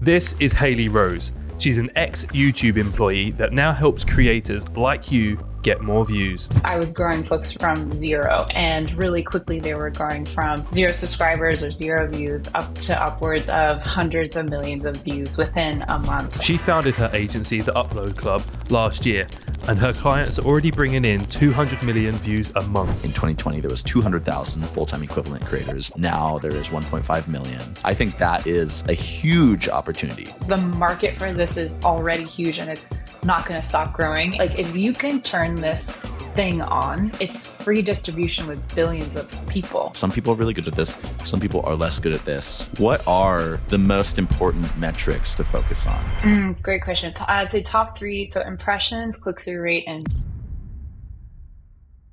This is Hayley Rose. She's an ex-YouTube employee that now helps creators like you get more views. I was growing folks from zero, and really quickly they were going from 0 subscribers or 0 views up to upwards of hundreds of millions of views within a month. She founded her agency, The Upload Club, last year, and her clients are already bringing in 200 million views a month. In 2020, there was 200,000 full-time equivalent creators. Now there is 1.5 million. I think that is a huge opportunity. The market for this is already huge, and it's not going to stop growing. Like, if you can turn this thing on, it's free distribution with billions of people. Some people are really good at this. Some people are less good at this. What are the most important metrics to focus on? Great question. I'd say top 3. So impressions, click-through rate, and...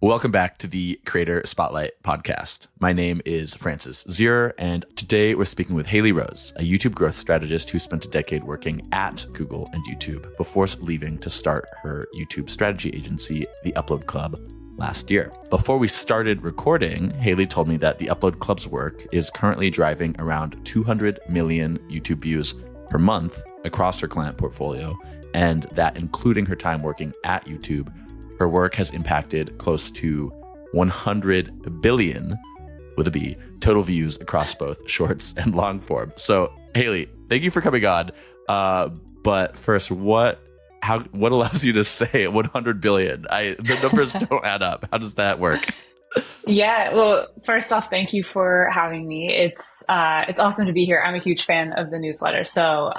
Welcome back to the Creator Spotlight podcast. My name is Francis Zier, and today we're speaking with Hayley Rose, a YouTube growth strategist who spent a decade working at Google and YouTube before leaving to start her YouTube strategy agency, The Upload Club, last year. Before we started recording, Hayley told me that The Upload Club's work is currently driving around 200 million YouTube views per month across her client portfolio, and that including her time working at YouTube, her work has impacted close to 100 billion, with a B, total views across both shorts and long form. So, Hayley, thank you for coming on. But first, what allows you to say 100 billion? The numbers don't add up. How does that work? Yeah, well, first off, thank you for having me. It's awesome to be here. I'm a huge fan of the newsletter, so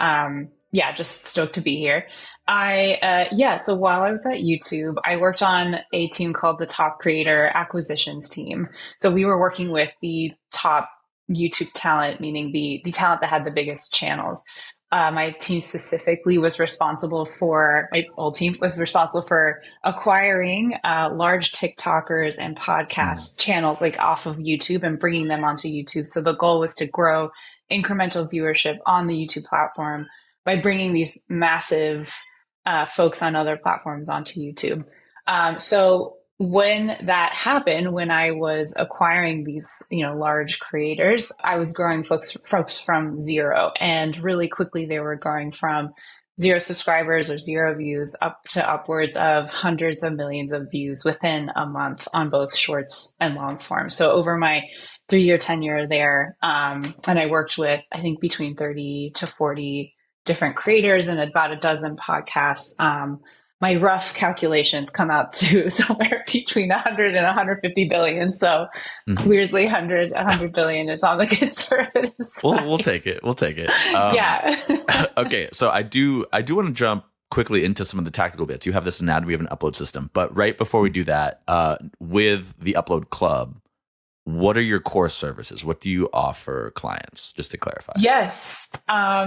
yeah, just stoked to be here. So while I was at YouTube, I worked on a team called the Top Creator Acquisitions Team. So we were working with the top YouTube talent, meaning the talent that had the biggest channels. My team specifically was responsible for, my old team was responsible for acquiring large TikTokers and podcast channels like off of YouTube and bringing them onto YouTube. So the goal was to grow incremental viewership on the YouTube platform by bringing these massive folks on other platforms onto YouTube. So when that happened, when I was acquiring these, large creators, I was growing folks from zero, and really quickly they were going from 0 subscribers or 0 views up to upwards of hundreds of millions of views within a month on both shorts and long form. So over my 3-year tenure there, and I worked with, I think, between 30 to 40 different creators and about a dozen podcasts. My rough calculations come out to somewhere between 100 and 150 billion. So weirdly, 100 billion is on the conservative side. We'll take it. Yeah. Okay. So I do want to jump quickly into some of the tactical bits. You have this anatomy of an upload system, but right before we do that, with the Upload Club, what are your core services? What do you offer clients, just to clarify? Yes.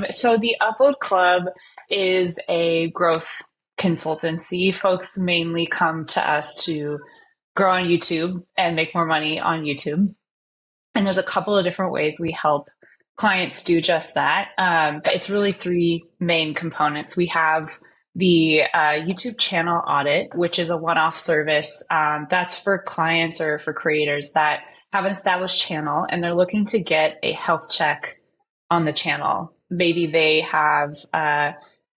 So the Upload Club is a growth consultancy. Folks mainly come to us to grow on YouTube and make more money on YouTube. And there's a couple of different ways we help clients do just that. But it's really 3 main components. We have the YouTube channel audit, which is a one-off service. That's for clients or for creators that have an established channel and they're looking to get a health check on the channel. Maybe they have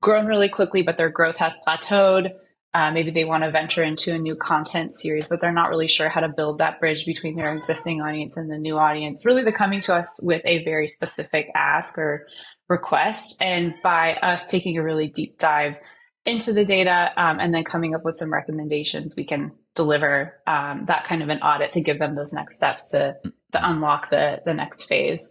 grown really quickly, but their growth has plateaued. Maybe they want to venture into a new content series, but they're not really sure how to build that bridge between their existing audience and the new audience. Really, they're coming to us with a very specific ask or request. And by us taking a really deep dive into the data and then coming up with some recommendations, we can deliver that kind of an audit to give them those next steps to unlock the next phase.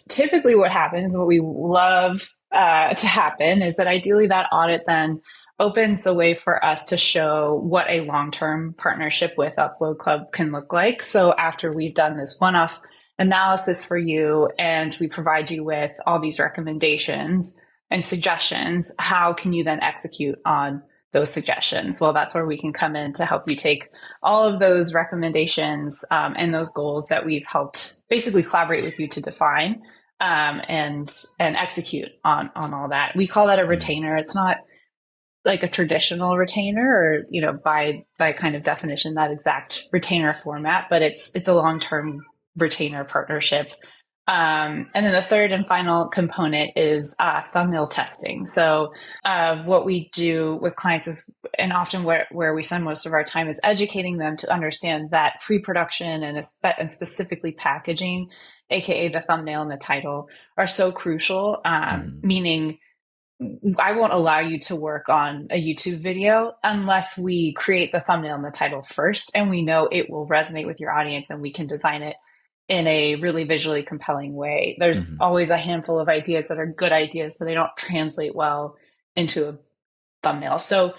Typically what happens, what we love to happen, is that ideally that audit then opens the way for us to show what a long-term partnership with Upload Club can look like. So after we've done this one-off analysis for you and we provide you with all these recommendations and suggestions, how can you then execute on those suggestions? Well, that's where we can come in to help you take all of those recommendations and those goals that we've helped basically collaborate with you to define and execute on all that. We call that a retainer. It's not like a traditional retainer or, by kind of definition, that exact retainer format, but it's a long-term retainer partnership And then the third and final component is thumbnail testing. So what we do with clients is, and often where we spend most of our time, is educating them to understand that pre-production and specifically packaging, aka the thumbnail and the title, are so crucial. Meaning, I won't allow you to work on a YouTube video unless we create the thumbnail and the title first, and we know it will resonate with your audience, and we can design it in a really visually compelling way. There's always a handful of ideas that are good ideas, but they don't translate well into a thumbnail. So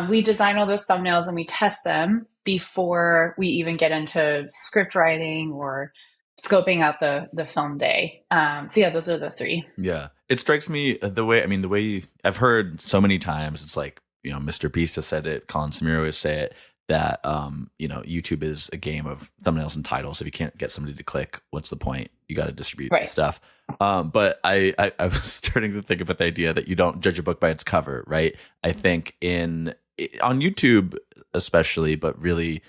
we design all those thumbnails and we test them before we even get into script writing or scoping out the film day. So yeah, those are the three. Yeah. It strikes me the way I've heard so many times, it's like, Mr. Beast has said it, Colin Samir always say it, that YouTube is a game of thumbnails and titles. If you can't get somebody to click, what's the point? You got to distribute stuff. But I was starting to think about the idea that you don't judge a book by its cover, right? I think on YouTube especially, but really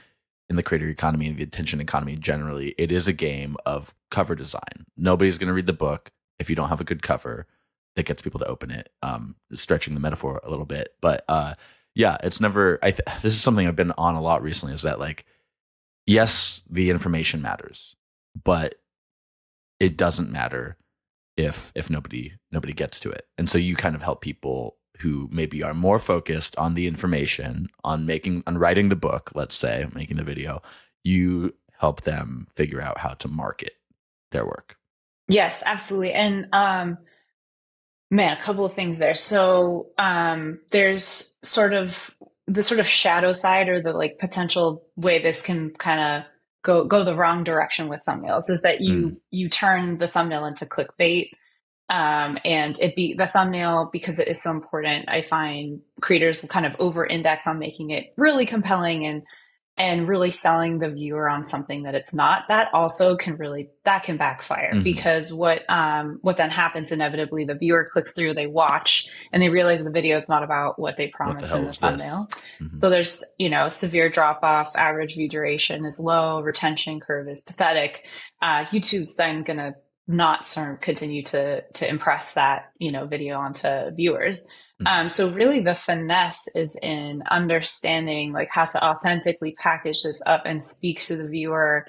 in the creator economy and the attention economy generally, it is a game of cover design. Nobody's going to read the book if you don't have a good cover that gets people to open it. Stretching the metaphor a little bit, but yeah, it's never. This is something I've been on a lot recently. Is that, like, yes, the information matters, but it doesn't matter if nobody gets to it. And so you kind of help people who maybe are more focused on the information, on writing the book, let's say, making the video. You help them figure out how to market their work. Yes, absolutely. And man, a couple of things there. So there's the sort of shadow side, or the like potential way this can kind of go the wrong direction with thumbnails, is that you turn the thumbnail into clickbait. And the thumbnail, because it is so important, I find creators will kind of over index on making it really compelling and really selling the viewer on something that it's not. That also can backfire, because what then happens inevitably, the viewer clicks through, they watch, and they realize the video is not about what they promised in the thumbnail. So there's, severe drop off, average view duration is low, retention curve is pathetic. YouTube's then going to not sort of continue to impress that, video onto viewers. So really the finesse is in understanding like how to authentically package this up and speak to the viewer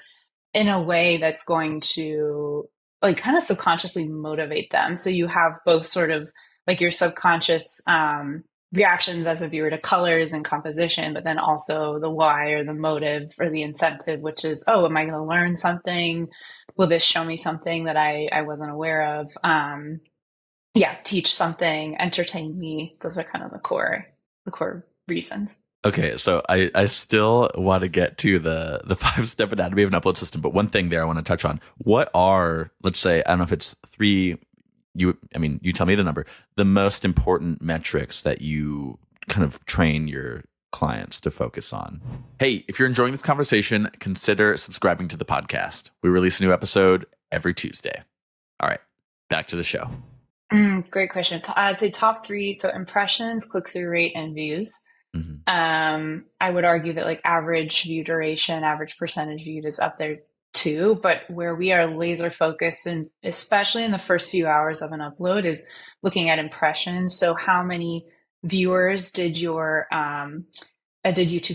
in a way that's going to like kind of subconsciously motivate them. So you have both sort of like your subconscious reactions as a viewer to colors and composition, but then also the why or the motive or the incentive, which is, oh, am I going to learn something? Will this show me something that I wasn't aware of? Teach something, entertain me. Those are kind of the core reasons. Okay, so I still want to get to the 5-step anatomy of an upload system, but one thing there I want to touch on. What are, let's say, I don't know if it's 3, you tell me the number, the most important metrics that you kind of train your clients to focus on? Hey, if you're enjoying this conversation, consider subscribing to the podcast. We release a new episode every Tuesday. All right, back to the show. Great question. I'd say top 3. So impressions, click-through rate, and views. I would argue that like average view duration, average percentage viewed is up there too. But where we are laser focused, and especially in the first few hours of an upload, is looking at impressions. So how many viewers did YouTube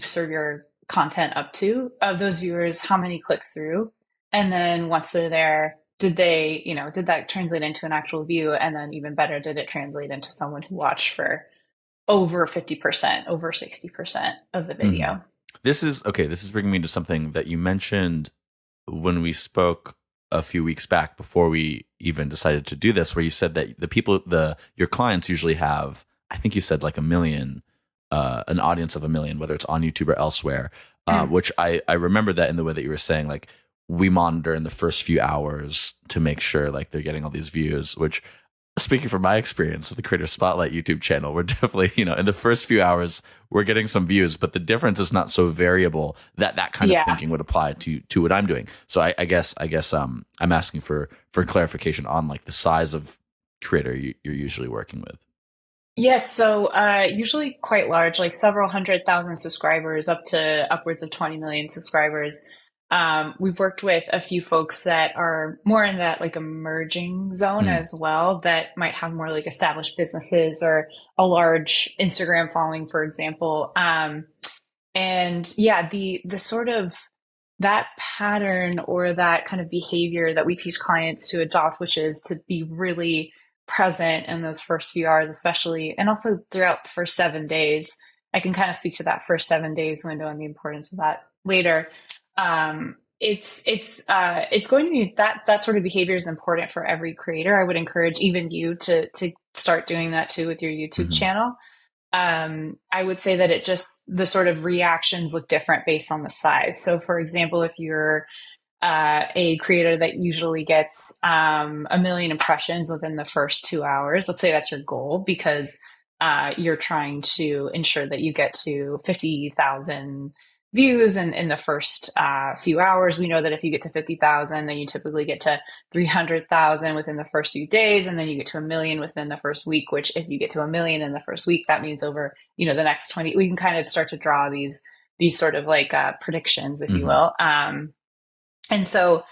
serve your content up to? Of those viewers, how many click through? And then once they're there, did that translate into an actual view? And then even better, did it translate into someone who watched for over 50%, over 60% of the video? This is bringing me to something that you mentioned when we spoke a few weeks back before we even decided to do this, where you said that your clients usually have, I think you said like 1 million, an audience of 1 million, whether it's on YouTube or elsewhere, which I remember that in the way that you were saying, like, we monitor in the first few hours to make sure like they're getting all these views, which, speaking from my experience with the Creator Spotlight YouTube channel, we're definitely, in the first few hours, we're getting some views, but the difference is not so variable that kind of thinking would apply to what I'm doing. So I guess I'm asking for clarification on like the size of creator you're usually working with. Yes. So usually quite large, like several 100,000 subscribers up to upwards of 20 million subscribers. We've worked with a few folks that are more in that like emerging zone as well, that might have more like established businesses or a large Instagram following, for example. And yeah, the sort of that pattern or that kind of behavior that we teach clients to adopt, which is to be really present in those first few hours, especially, and also throughout the first 7 days. I can kind of speak to that first 7 days window and the importance of that later. It's going to be that sort of behavior is important for every creator. I would encourage even you to start doing that too with your YouTube channel. I would say that the sort of reactions look different based on the size. So for example, if you're a creator that usually gets 1 million impressions within the first 2 hours, let's say that's your goal because you're trying to ensure that you get to 50,000 views in the first few hours. We know that if you get to 50,000, then you typically get to 300,000 within the first few days, and then you get to 1 million within the first week, which if you get to 1 million in the first week, that means over, the next 20, we can kind of start to draw these sort of like predictions, if you will. And so,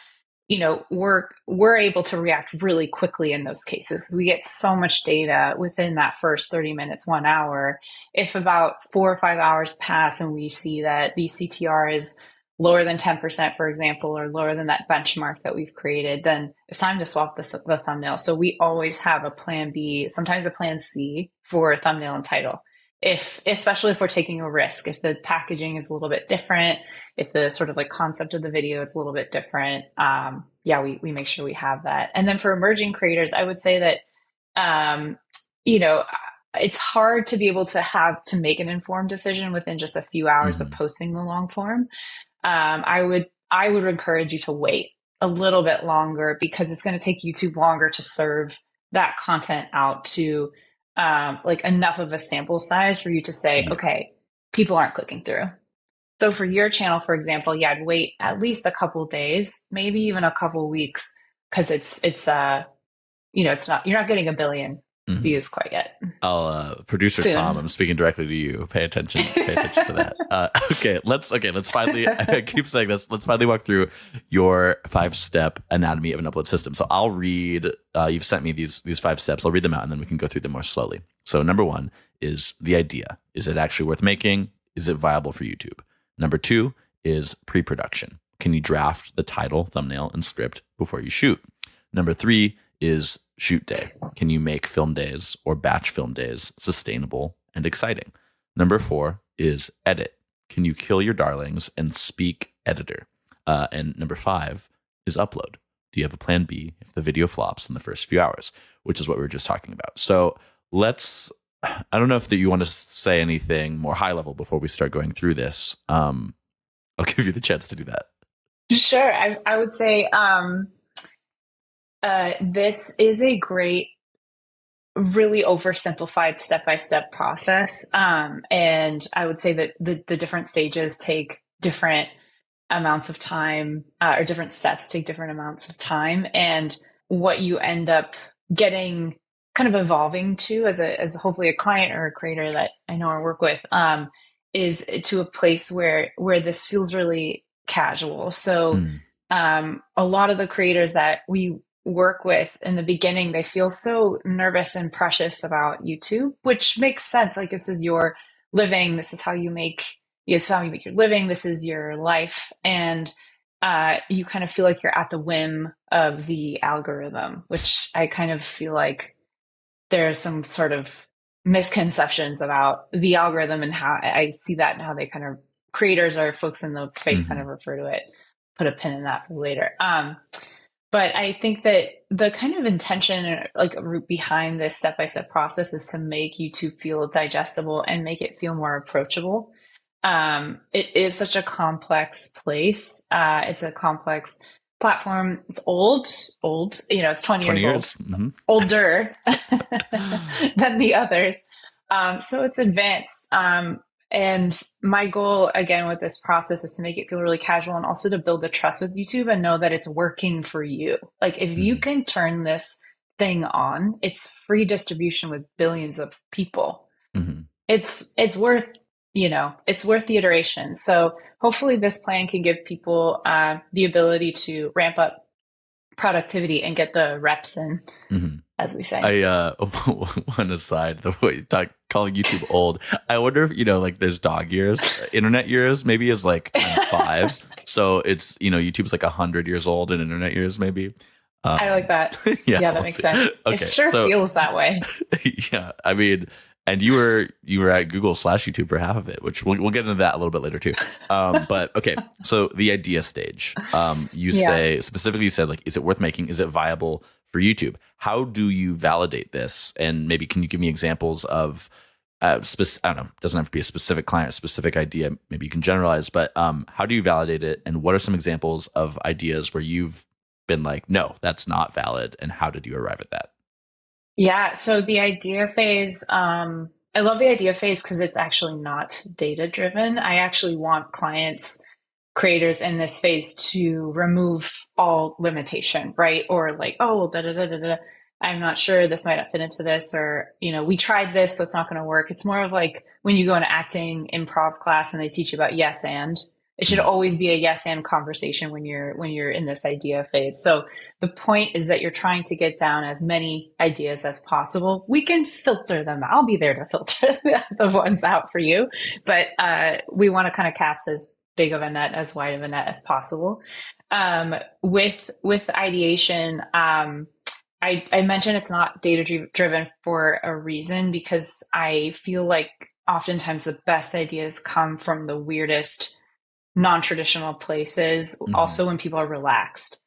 we're able to react really quickly in those cases. We get so much data within that first 30 minutes, 1 hour. If about 4 or 5 hours pass and we see that the CTR is lower than 10%, for example, or lower than that benchmark that we've created, then it's time to swap the thumbnail. So we always have a plan B, sometimes a plan C for thumbnail and title. Especially if we're taking a risk, if the packaging is a little bit different, if the sort of like concept of the video is a little bit different, we make sure we have that. And then for emerging creators, I would say that, it's hard to be able to make an informed decision within just a few hours of posting the long form. I would encourage you to wait a little bit longer because it's going to take YouTube longer to serve that content out to like enough of a sample size for you to say, okay, people aren't clicking through. So for your channel, for example, I'd wait at least a couple days, maybe even a couple weeks, because it's not, you're not getting 1 billion views quite yet. Producer Soon. Tom, I'm speaking directly to you. Pay attention to that. Let's finally, I keep saying this, let's finally walk through your 5-step anatomy of an upload system. So I'll read, you've sent me these 5 steps. I'll read them out and then we can go through them more slowly. So number 1 is the idea. Is it actually worth making? Is it viable for YouTube? Number 2 is pre-production. Can you draft the title, thumbnail, and script before you shoot? Number 3 is shoot day. Can you make film days or batch film days sustainable and exciting? Number 4 is edit. Can you kill your darlings and speak editor? And number 5 is upload. Do you have a plan B if the video flops in the first few hours, which is what we were just talking about. So I don't know if you want to say anything more high level before we start going through this. I'll give you the chance to do that. Sure. I would say this is a great, really oversimplified step-by-step process. And I would say that the different stages take different amounts of time, or different steps take different amounts of time. And what you end up getting kind of evolving to as hopefully a client or a creator that I know I work with, is to a place where this feels really casual. So a lot of the creators that we work with in the beginning, they feel so nervous and precious about YouTube, which makes sense. Like, this is your living. This is how you make your living. This is your life. And you kind of feel like you're at the whim of the algorithm, which I kind of feel like there's some sort of misconceptions about the algorithm and how I see that and how they kind of creators or folks in the space kind of refer to it. Put a pin in that for later. But I think that the kind of intention behind this step-by-step process is to make YouTube feel digestible and make it feel more approachable. It is such a complex place. It's a complex platform. It's old, it's 20 years old, older than the others. So it's advanced. And my goal, again, with this process is to make it feel really casual and also to build the trust with YouTube and know that it's working for you. Like, if you can turn this thing on, it's free distribution with billions of people. It's worth, it's worth the iteration. So hopefully this plan can give people the ability to ramp up productivity and get the reps in, as we say. One aside, the way you talk, calling YouTube old, I wonder if, like there's dog years, internet years maybe is like times 5. So it's, YouTube's like 100 years old in internet years, maybe. I like that. Yeah, that makes sense. Okay, it sure feels that way. Yeah. I mean, and you were at Google/YouTube for half of it, which we'll get into that a little bit later too. But okay, so the idea stage, you said like, is it worth making? Is it viable for YouTube? How do you validate this? And maybe can you give me examples of, I don't know, it doesn't have to be a specific client, a specific idea. Maybe you can generalize, but how do you validate it? And what are some examples of ideas where you've been like, no, that's not valid? And how did you arrive at that? Yeah. So the idea phase, I love the idea phase because it's actually not data driven. I actually want creators in this phase to remove all limitation, right? Or like, oh, I'm not sure, this might not fit into this, or, we tried this, so it's not going to work. It's more of like when you go into acting improv class and they teach you about yes and. It should always be a yes and conversation when you're in this idea phase. So the point is that you're trying to get down as many ideas as possible. We can filter them. I'll be there to filter the ones out for you, but we want to kind of cast as big of a net, as wide of a net as possible. With ideation, I mentioned it's not data driven for a reason, because I feel like oftentimes the best ideas come from the weirdest, non-traditional places, also when people are relaxed.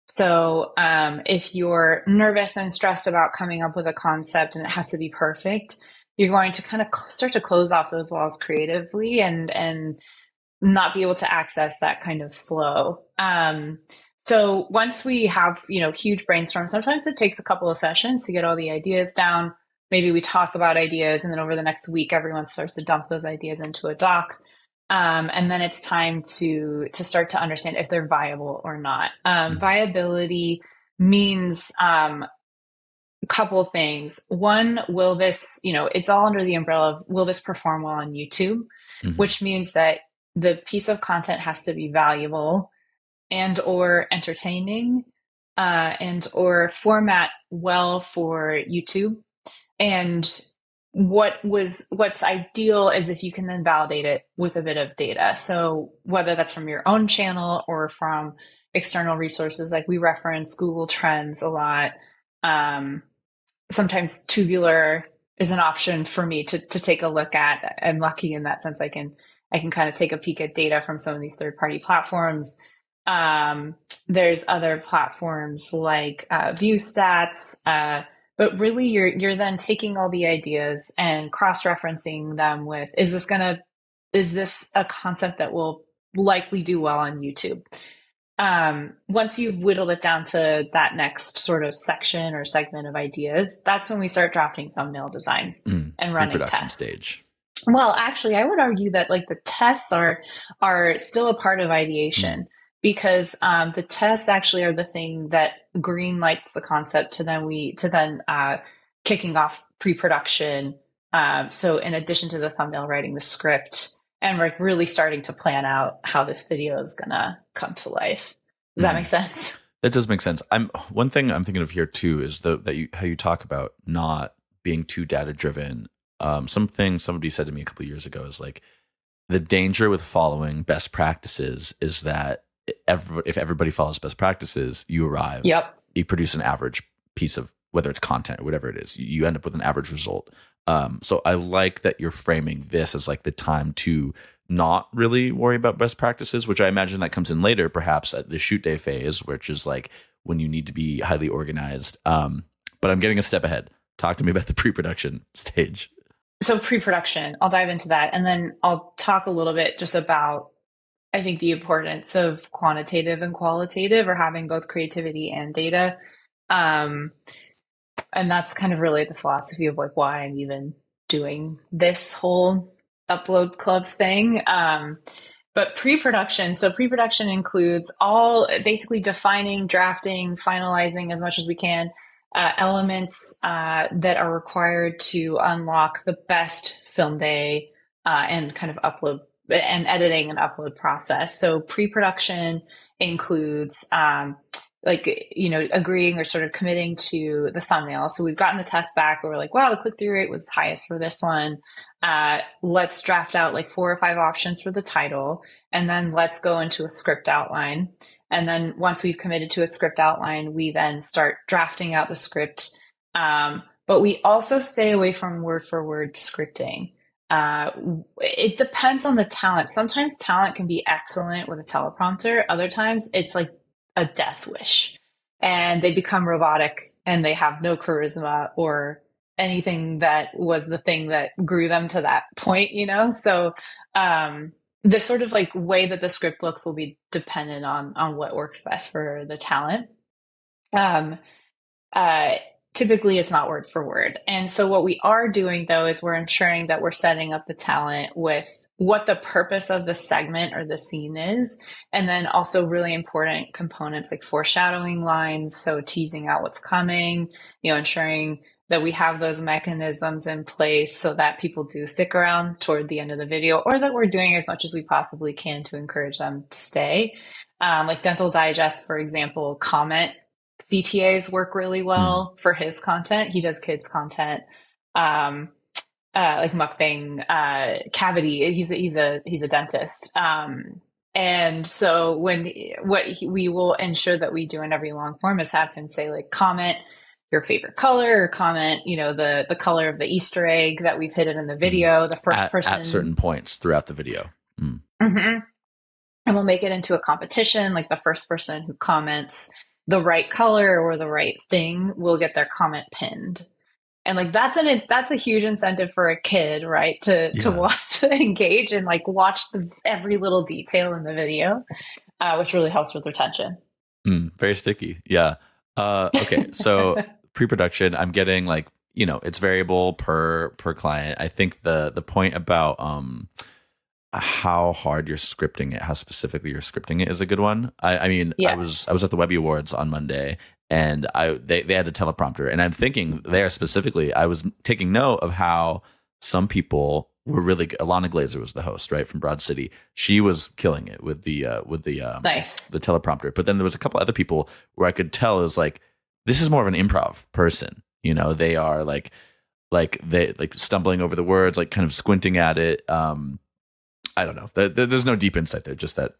So if you're nervous and stressed about coming up with a concept and it has to be perfect, you're going to kind of start to close off those walls creatively and not be able to access that kind of flow. So once we have, huge brainstorms, sometimes it takes a couple of sessions to get all the ideas down. Maybe we talk about ideas, and then over the next week, everyone starts to dump those ideas into a doc. And then it's time to start to understand if they're viable or not. Viability means a couple of things. One, will this, it's all under the umbrella of, will this perform well on YouTube? Which means that the piece of content has to be valuable and or entertaining, and or format well for YouTube. And what's ideal is if you can then validate it with a bit of data. So whether that's from your own channel or from external resources, like we reference Google Trends a lot. Sometimes Tubular is an option for me to take a look at. I'm lucky in that sense. I can kind of take a peek at data from some of these third-party platforms. There's other platforms like ViewStats, but really you're then taking all the ideas and cross-referencing them with, is this a concept that will likely do well on YouTube? Once you've whittled it down to that next sort of section or segment of ideas, that's when we start drafting thumbnail designs and running tests. Stage. Well, actually, I would argue that like the tests are still a part of ideation, because the tests actually are the thing that green lights the concept to then kicking off pre-production. So in addition to the thumbnail, writing the script and like really starting to plan out how this video is gonna come to life. Does that make sense? That does make sense. One thing I'm thinking of here too is how you talk about not being too data driven. Something somebody said to me a couple of years ago is like, the danger with following best practices is that if everybody follows best practices, you arrive. Yep. You produce an average piece of, whether it's content or whatever it is, you end up with an average result. So I like that you're framing this as like the time to not really worry about best practices, which I imagine that comes in later, perhaps at the shoot day phase, which is like when you need to be highly organized. But I'm getting a step ahead. Talk to me about the pre-production stage. So pre-production, I'll dive into that. And then I'll talk a little bit just about, I think, the importance of quantitative and qualitative, or having both creativity and data. And that's kind of really the philosophy of like why I'm even doing this whole upload club thing. But pre-production, so pre-production includes all basically defining, drafting, finalizing as much as we can, elements that are required to unlock the best film day and kind of upload and editing and upload process. So pre-production includes agreeing or sort of committing to the thumbnail. So we've gotten the test back where we're like, wow, the click-through rate was highest for this one. Let's draft out like 4 or 5 options for the title, and then let's go into a script outline. And then once we've committed to a script outline, we then start drafting out the script. But we also stay away from word for word scripting. It depends on the talent. Sometimes talent can be excellent with a teleprompter. Other times it's like a death wish and they become robotic and they have no charisma or anything that was the thing that grew them to that point, So the sort of like way that the script looks will be dependent on what works best for the talent. Typically it's not word for word. And so what we are doing though is we're ensuring that we're setting up the talent with what the purpose of the segment or the scene is. And then also really important components like foreshadowing lines. So teasing out what's coming, ensuring that we have those mechanisms in place so that people do stick around toward the end of the video, or that we're doing as much as we possibly can to encourage them to stay. Like Dental Digest, for example, comment CTAs work really well for his content. He does kids content, like mukbang, cavity. He's a dentist. And so we will ensure that we do in every long form is have him say like, comment your favorite color, or comment, the color of the Easter egg that we've hidden in the video, the first person at certain points throughout the video. And we'll make it into a competition. Like the first person who comments the right color or the right thing will get their comment pinned. And like that's a huge incentive for a kid, right? To watch, to engage and like watch every little detail in the video, which really helps with retention. Very sticky. Yeah. Okay. So pre-production, I'm getting like, it's variable per client. I think the point about how hard you're scripting it, how specifically you're scripting it is a good one. I mean, yes. I was at the Webby Awards on Monday, and they had a teleprompter, and I'm thinking there specifically, I was taking note of how some people were really good. Alana Glazer was the host, right, from Broad City. She was killing it with the nice. The teleprompter. But then there was a couple other people where I could tell it was like, this is more of an improv person. They are like they like stumbling over the words, like kind of squinting at it. I don't know. There's no deep insight there. Just that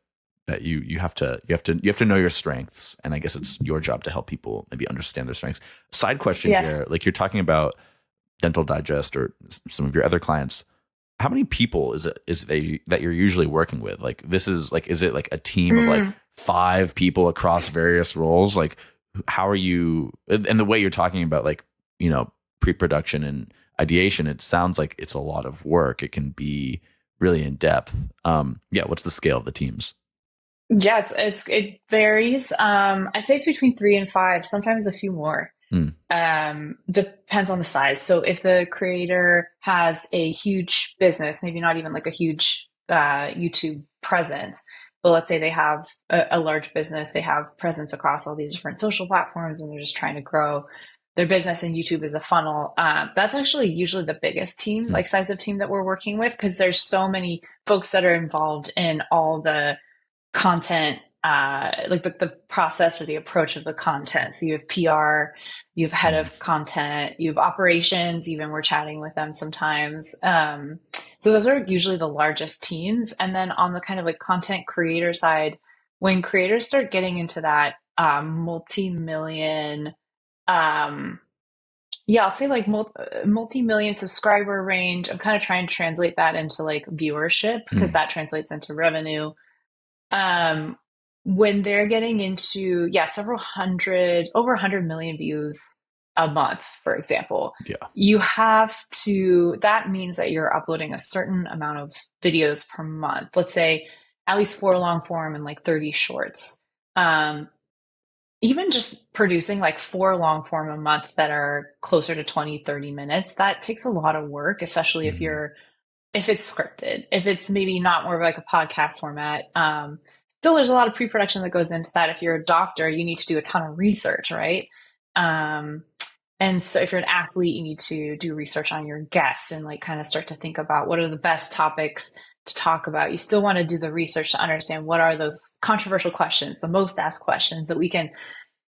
you have to know your strengths, and I guess it's your job to help people maybe understand their strengths. Side question here, like you're talking about Dental Digest or some of your other clients. How many people is that you're usually working with? Like this is like, is it like a team of like 5 people across various roles? Like how are you? And the way you're talking about like pre-production and ideation, it sounds like it's a lot of work. It can be really in depth. What's the scale of the teams? Yeah, it varies. I'd say it's between 3 and 5, sometimes a few more. Depends on the size. So if the creator has a huge business, maybe not even like a huge YouTube presence, but let's say they have a large business, they have presence across all these different social platforms, and they're just trying to grow their business, and YouTube is a funnel. That's actually usually the biggest team, like size of team that we're working with, because there's so many folks that are involved in all the content, like the process or the approach of the content. So you have PR, you have head of content, you have operations, even we're chatting with them sometimes. So those are usually the largest teams. And then on the kind of like content creator side, when creators start getting into that multi-million, I'll say like multi-million subscriber range. I'm kind of trying to translate that into like viewership, because that translates into revenue. When they're getting into, several hundred, over 100 million views a month, for example, you have to, that means that you're uploading a certain amount of videos per month. Let's say at least 4 long form and like 30 shorts. Even just producing like 4 long form a month that are closer to 20, 30 minutes, that takes a lot of work, especially if it's scripted. If it's maybe not more of like a podcast format, still there's a lot of pre-production that goes into that. If you're a doctor, you need to do a ton of research, right? And so if you're an athlete, you need to do research on your guests and like kind of start to think about what are the best topics to talk about. You still want to do the research to understand what are those controversial questions, the most asked questions that we can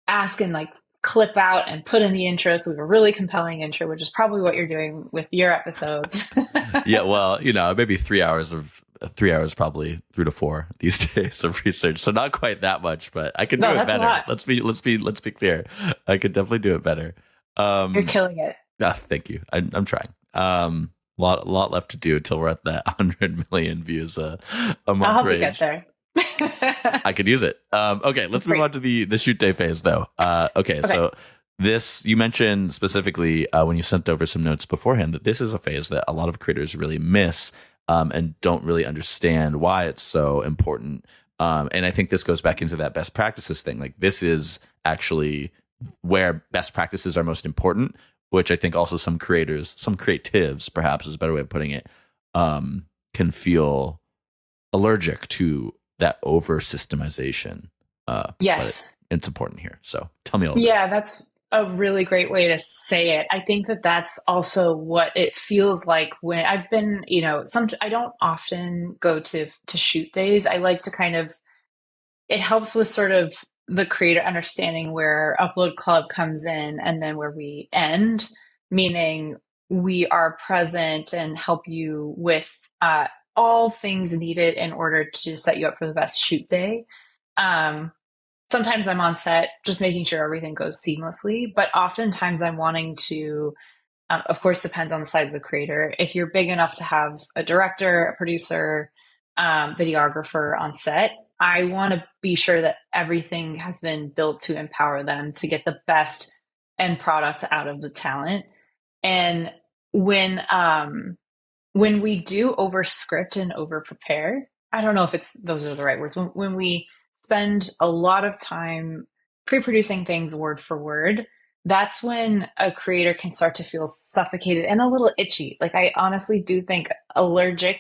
ask and like clip out and put in the intro. So we have a really compelling intro, which is probably what you're doing with your episodes. Yeah, well, maybe 3 hours, probably 3 to 4 these days of research. So not quite that much, but I could do it better. Let's be clear. I could definitely do it better. You're killing it. Thank you. I'm trying. Lot left to do till we're at that 100 million views a month I'll help range. you get there. I could use it. Okay, let's move on to the shoot day phase, though. Okay. So this, you mentioned specifically when you sent over some notes beforehand that this is a phase that a lot of creators really miss and don't really understand why it's so important. And I think this goes back into that best practices thing. Like, this is actually where best practices are most important, which I think also some creatives, perhaps is a better way of putting it, can feel allergic to that over systemization. Yes. It's important here. So tell me a little bit. That's a really great way to say it. I think that that's also what it feels like when I've been, I don't often go to shoot days. I like to it helps with sort of the creator understanding where Upload Club comes in and then where we end, meaning we are present and help you with all things needed in order to set you up for the best shoot day. Sometimes I'm on set just making sure everything goes seamlessly, but oftentimes I'm wanting to, of course, depends on the size of the creator. If you're big enough to have a director, a producer, videographer on set, I want to be sure that everything has been built to empower them to get the best end product out of the talent. And when we do over script and over prepare, I don't know if those are the right words. When we spend a lot of time pre-producing things word for word, that's when a creator can start to feel suffocated and a little itchy. Like, I honestly do think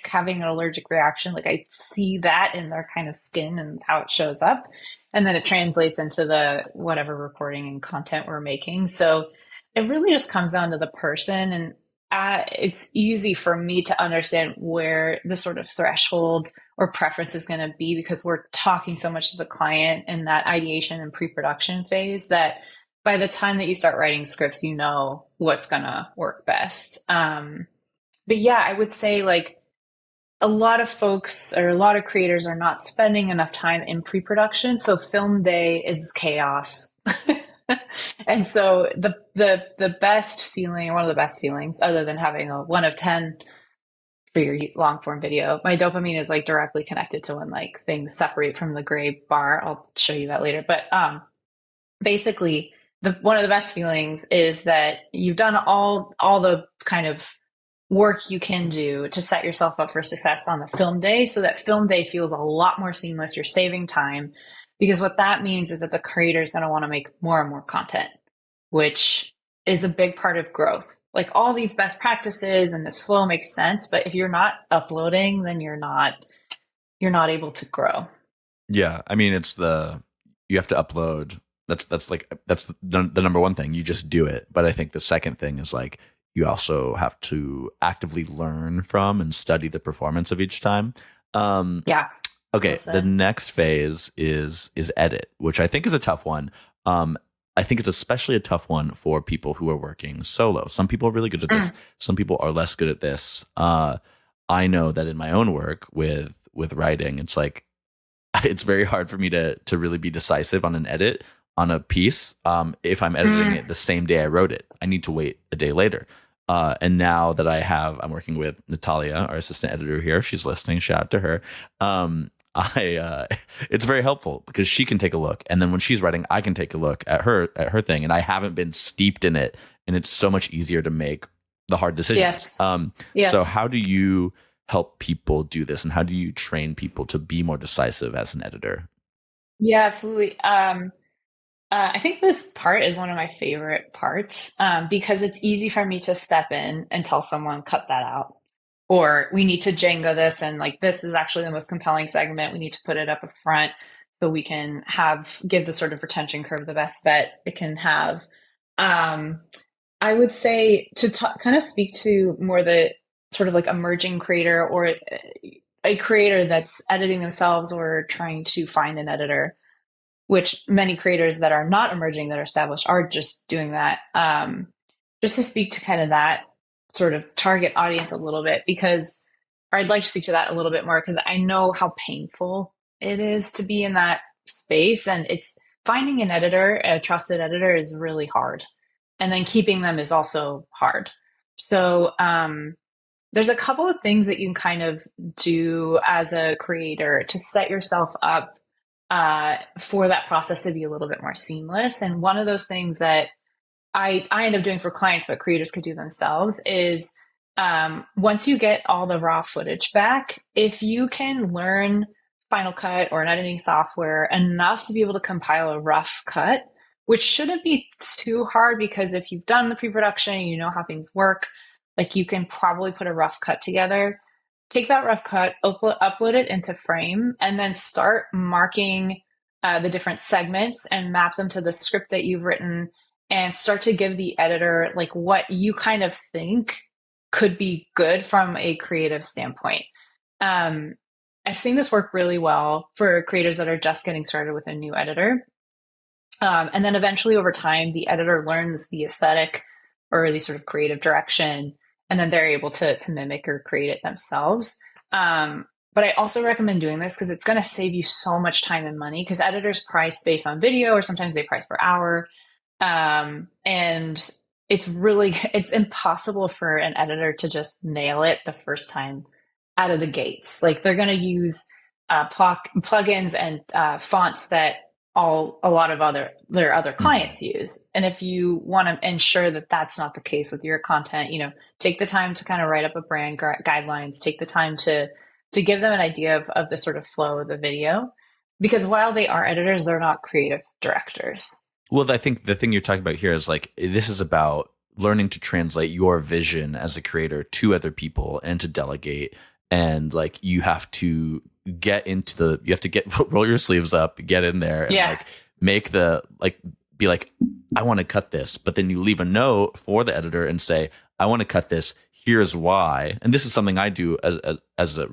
having an allergic reaction, like I see that in their kind of skin and how it shows up. And then it translates into the whatever recording and content we're making. So it really just comes down to the person. And it's easy for me to understand where the sort of threshold or preference is going to be, because we're talking so much to the client in that ideation and pre-production phase that by the time that you start writing scripts, you know what's going to work best. But yeah, I would say like a lot of folks or a lot of creators are not spending enough time in pre-production. So film day is chaos. And so the best feeling, one of the best feelings, other than having a 1 of 10 for your long form video, my dopamine is like directly connected to when like things separate from the gray bar. I'll show you that later. But basically, one of the best feelings is that you've done all the kind of work you can do to set yourself up for success on the film day, so that film day feels a lot more seamless. You're saving time. Because what that means is that the creator is going to want to make more and more content, which is a big part of growth. Like, all these best practices and this flow makes sense, but if you're not uploading, then you're not able to grow. Yeah, I mean, you have to upload. That's the number one thing. You just do it. But I think the second thing is like you also have to actively learn from and study the performance of each time. Yeah. Okay, the next phase is edit, which I think is a tough one. I think it's especially a tough one for people who are working solo. Some people are really good at this. Some people are less good at this. I know that in my own work with writing, it's like it's very hard for me to really be decisive on an edit on a piece. If I'm editing it the same day I wrote it, I need to wait a day later. And now that I'm working with Natalia, our assistant editor here. She's listening. Shout out to her. It's very helpful because she can take a look, and then when she's writing, I can take a look at her thing, and I haven't been steeped in it, and it's so much easier to make the hard decisions. Yes. So how do you help people do this, and how do you train people to be more decisive as an editor? Yeah, absolutely. I think this part is one of my favorite parts because it's easy for me to step in and tell someone, cut that out. Or we need to Jenga this, and like, this is actually the most compelling segment. We need to put it up front so we can give the sort of retention curve the best bet it can have. I would say to kind of speak to more the sort of like emerging creator or a creator that's editing themselves or trying to find an editor, which many creators that are not emerging, that are established, are just doing that. Just to speak to kind of that sort of target audience a little bit, because I'd like to speak to that a little bit more because I know how painful it is to be in that space. And it's finding an editor, a trusted editor, is really hard. And then keeping them is also hard. So there's a couple of things that you can kind of do as a creator to set yourself up for that process to be a little bit more seamless. And one of those things that I end up doing for clients, but creators could do themselves, is once you get all the raw footage back, if you can learn Final Cut or an editing software enough to be able to compile a rough cut, which shouldn't be too hard because if you've done the pre-production, you know how things work, like you can probably put a rough cut together. Take that rough cut, upload it into Frame, and then start marking the different segments and map them to the script that you've written, and start to give the editor like what you kind of think could be good from a creative standpoint. I've seen this work really well for creators that are just getting started with a new editor. And then eventually over time, the editor learns the aesthetic or the sort of creative direction, and then they're able to mimic or create it themselves. But I also recommend doing this because it's going to save you so much time and money, because editors price based on video, or sometimes they price per hour. And it's impossible for an editor to just nail it the first time out of the gates. Like they're going to use plugins and fonts that a lot of their other clients use. And if you want to ensure that that's not the case with your content, take the time to kind of write up a brand guidelines, take the time to give them an idea of the sort of flow of the video, because while they are editors, they're not creative directors. Well, I think the thing you're talking about here is like, this is about learning to translate your vision as a creator to other people and to delegate. And like, you have to roll your sleeves up, get in there and be like, I want to cut this. But then you leave a note for the editor and say, I want to cut this. Here's why. And this is something I do as a,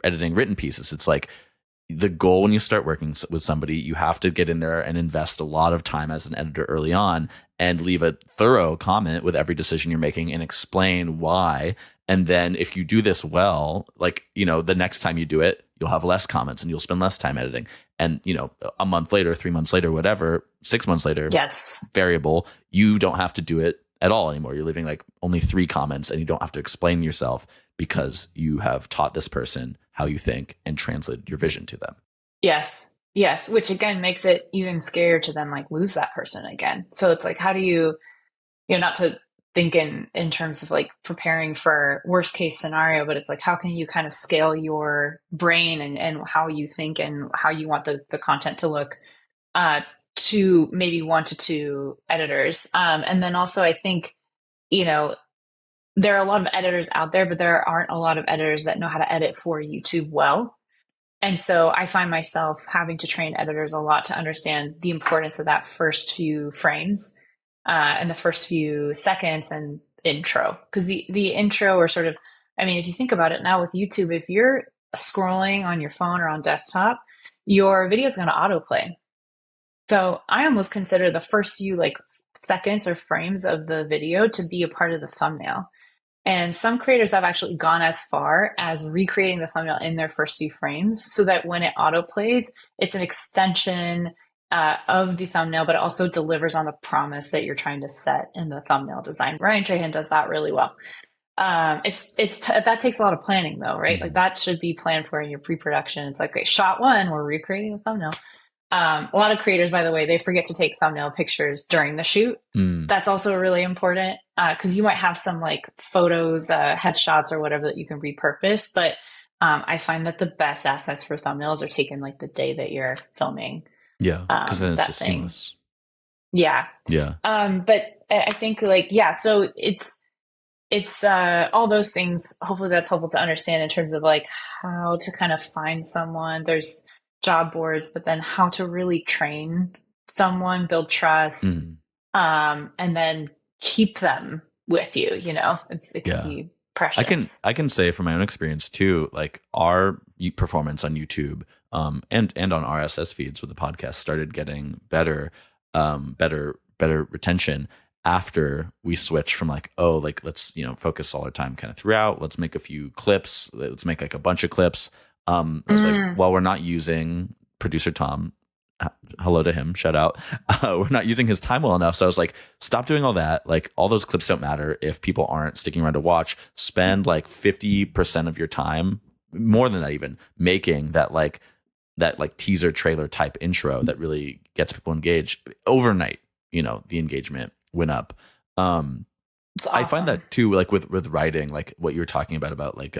editing written pieces. It's like, the goal when you start working with somebody, you have to get in there and invest a lot of time as an editor early on and leave a thorough comment with every decision you're making and explain why. And then if you do this well, like, the next time you do it, you'll have less comments and you'll spend less time editing. And, a month later, 3 months later, whatever, 6 months later, yes, variable, you don't have to do it at all anymore. You're leaving like only 3 comments and you don't have to explain yourself because you have taught this person how you think and translated your vision to them. Yes. Which again makes it even scarier to then like lose that person again. So it's like, how do you, not to think in terms of like preparing for worst case scenario, but it's like, how can you kind of scale your brain and how you think and how you want the content to look to maybe 1 to 2 editors. And then also I think, there are a lot of editors out there, but there aren't a lot of editors that know how to edit for YouTube well. And so I find myself having to train editors a lot to understand the importance of that first few frames and the first few seconds and intro. Because the intro or sort of, if you think about it now with YouTube, if you're scrolling on your phone or on desktop, your video is going to autoplay. So I almost consider the first few like seconds or frames of the video to be a part of the thumbnail. And some creators have actually gone as far as recreating the thumbnail in their first few frames so that when it autoplays, it's an extension of the thumbnail, but it also delivers on the promise that you're trying to set in the thumbnail design. Ryan Trahan does that really well. That takes a lot of planning though, right? Like that should be planned for in your pre-production. It's like, okay, shot 1, we're recreating the thumbnail. A lot of creators, by the way, they forget to take thumbnail pictures during the shoot. That's also really important because you might have some like photos, headshots or whatever that you can repurpose. But I find that the best assets for thumbnails are taken like the day that you're filming. Yeah, because then it's just seamless. Yeah. But I think like, so it's all those things. Hopefully that's helpful to understand in terms of like how to kind of find someone. There's job boards, but then how to really train someone, build trust, and then keep them with you, it can Yeah. be precious. I can say from my own experience too, like our performance on YouTube, and on RSS feeds with the podcast started getting better, better retention after we switched from like, oh, like let's focus all our time kind of throughout. Let's make a few clips. Let's make like a bunch of clips. I was like, well, we're not using producer Tom. Hello to him, shout out. We're not using his time well enough. So I was like, stop doing all that. Like all those clips don't matter if people aren't sticking around to watch. Spend like 50% of your time, more than that even, making that teaser trailer type intro that really gets people engaged. Overnight, the engagement went up. It's awesome. I find that too, like with writing, like what you were talking about like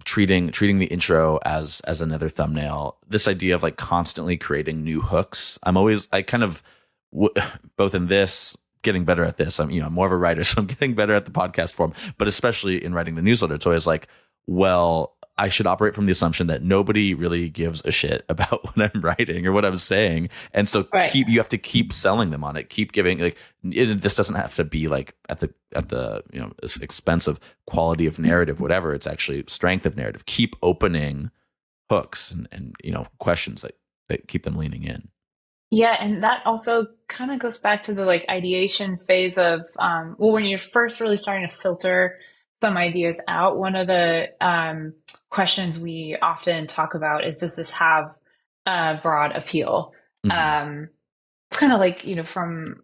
treating the intro as another thumbnail. This idea of like constantly creating new hooks. I kind of both in this, getting better at this. I'm more of a writer, so I'm getting better at the podcast form, but especially in writing the newsletter. It's always like, well, I should operate from the assumption that nobody really gives a shit about what I'm writing or what I'm saying. And so you have to keep selling them on it, keep giving this doesn't have to be like at the expense of quality of narrative, whatever. It's actually strength of narrative. Keep opening hooks and questions that keep them leaning in. Yeah. And that also kind of goes back to the like ideation phase of, when you're first really starting to filter some ideas out, one of the questions we often talk about is, does this have broad appeal? Mm-hmm. It's kind of like, from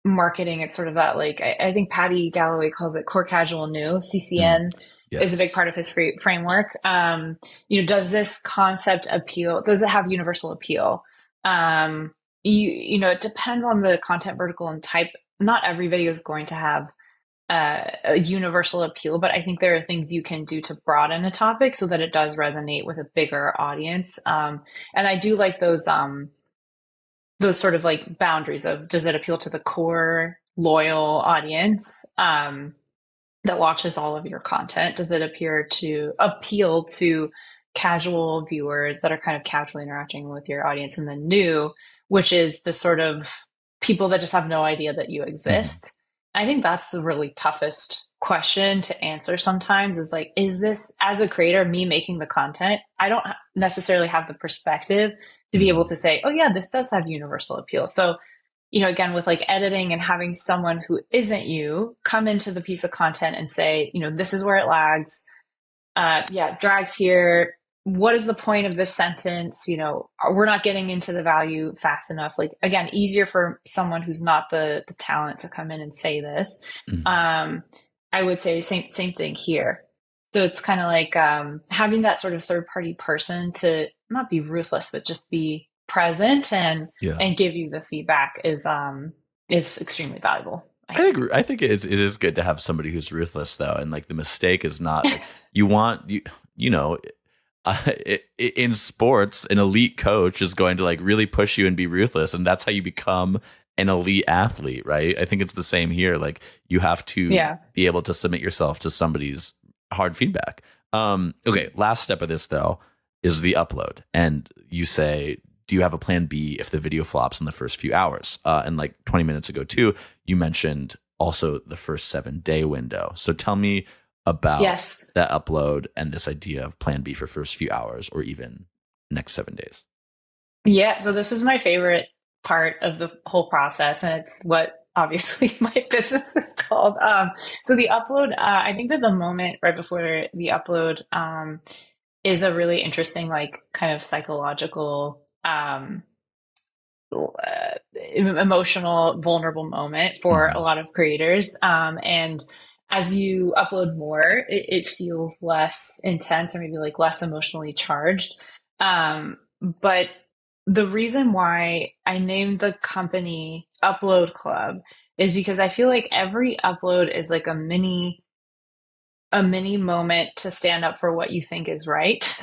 marketing, it's sort of that, like, I think Patty Galloway calls it core casual new, CCN. Yes. Is a big part of his framework. Does this concept appeal? Does it have universal appeal? It depends on the content vertical and type. Not every video is going to have a universal appeal, but I think there are things you can do to broaden a topic so that it does resonate with a bigger audience. And I do like those sort of like boundaries of, does it appeal to the core loyal audience that watches all of your content? Does it appeal to casual viewers that are kind of casually interacting with your audience? And the new, which is the sort of people that just have no idea that you exist. Mm-hmm. I think that's the really toughest question to answer sometimes, is like, is this, as a creator, me making the content, I don't necessarily have the perspective to be able to say, oh yeah, this does have universal appeal. So, again, with like editing and having someone who isn't you come into the piece of content and say, this is where it lags. Drags here. What is the point of this sentence? We're not getting into the value fast enough. Like, again, easier for someone who's not the talent to come in and say this. Mm-hmm. I would say same thing here. So it's kind of like having that sort of third party person to not be ruthless, but just be present and give you the feedback is extremely valuable. I agree. I think it is good to have somebody who's ruthless, though, and like the mistake is not like, in sports, an elite coach is going to like really push you and be ruthless, and that's how you become an elite athlete, right? I think it's the same here. Like you have to be able to submit yourself to somebody's hard feedback. Okay, last step of this though is the upload, and you say, do you have a plan B if the video flops in the first few hours? And like 20 minutes ago too, you mentioned also the first 7-day window. So tell me about that upload and this idea of plan B for first few hours or even next 7 days. Yeah. So this is my favorite part of the whole process. And it's what obviously my business is called. So the upload, I think that the moment right before the upload is a really interesting, like kind of psychological, emotional, vulnerable moment for a lot of creators. And as you upload more, it feels less intense or maybe like less emotionally charged. But the reason why I named the company Upload Club is because I feel like every upload is like a mini moment to stand up for what you think is right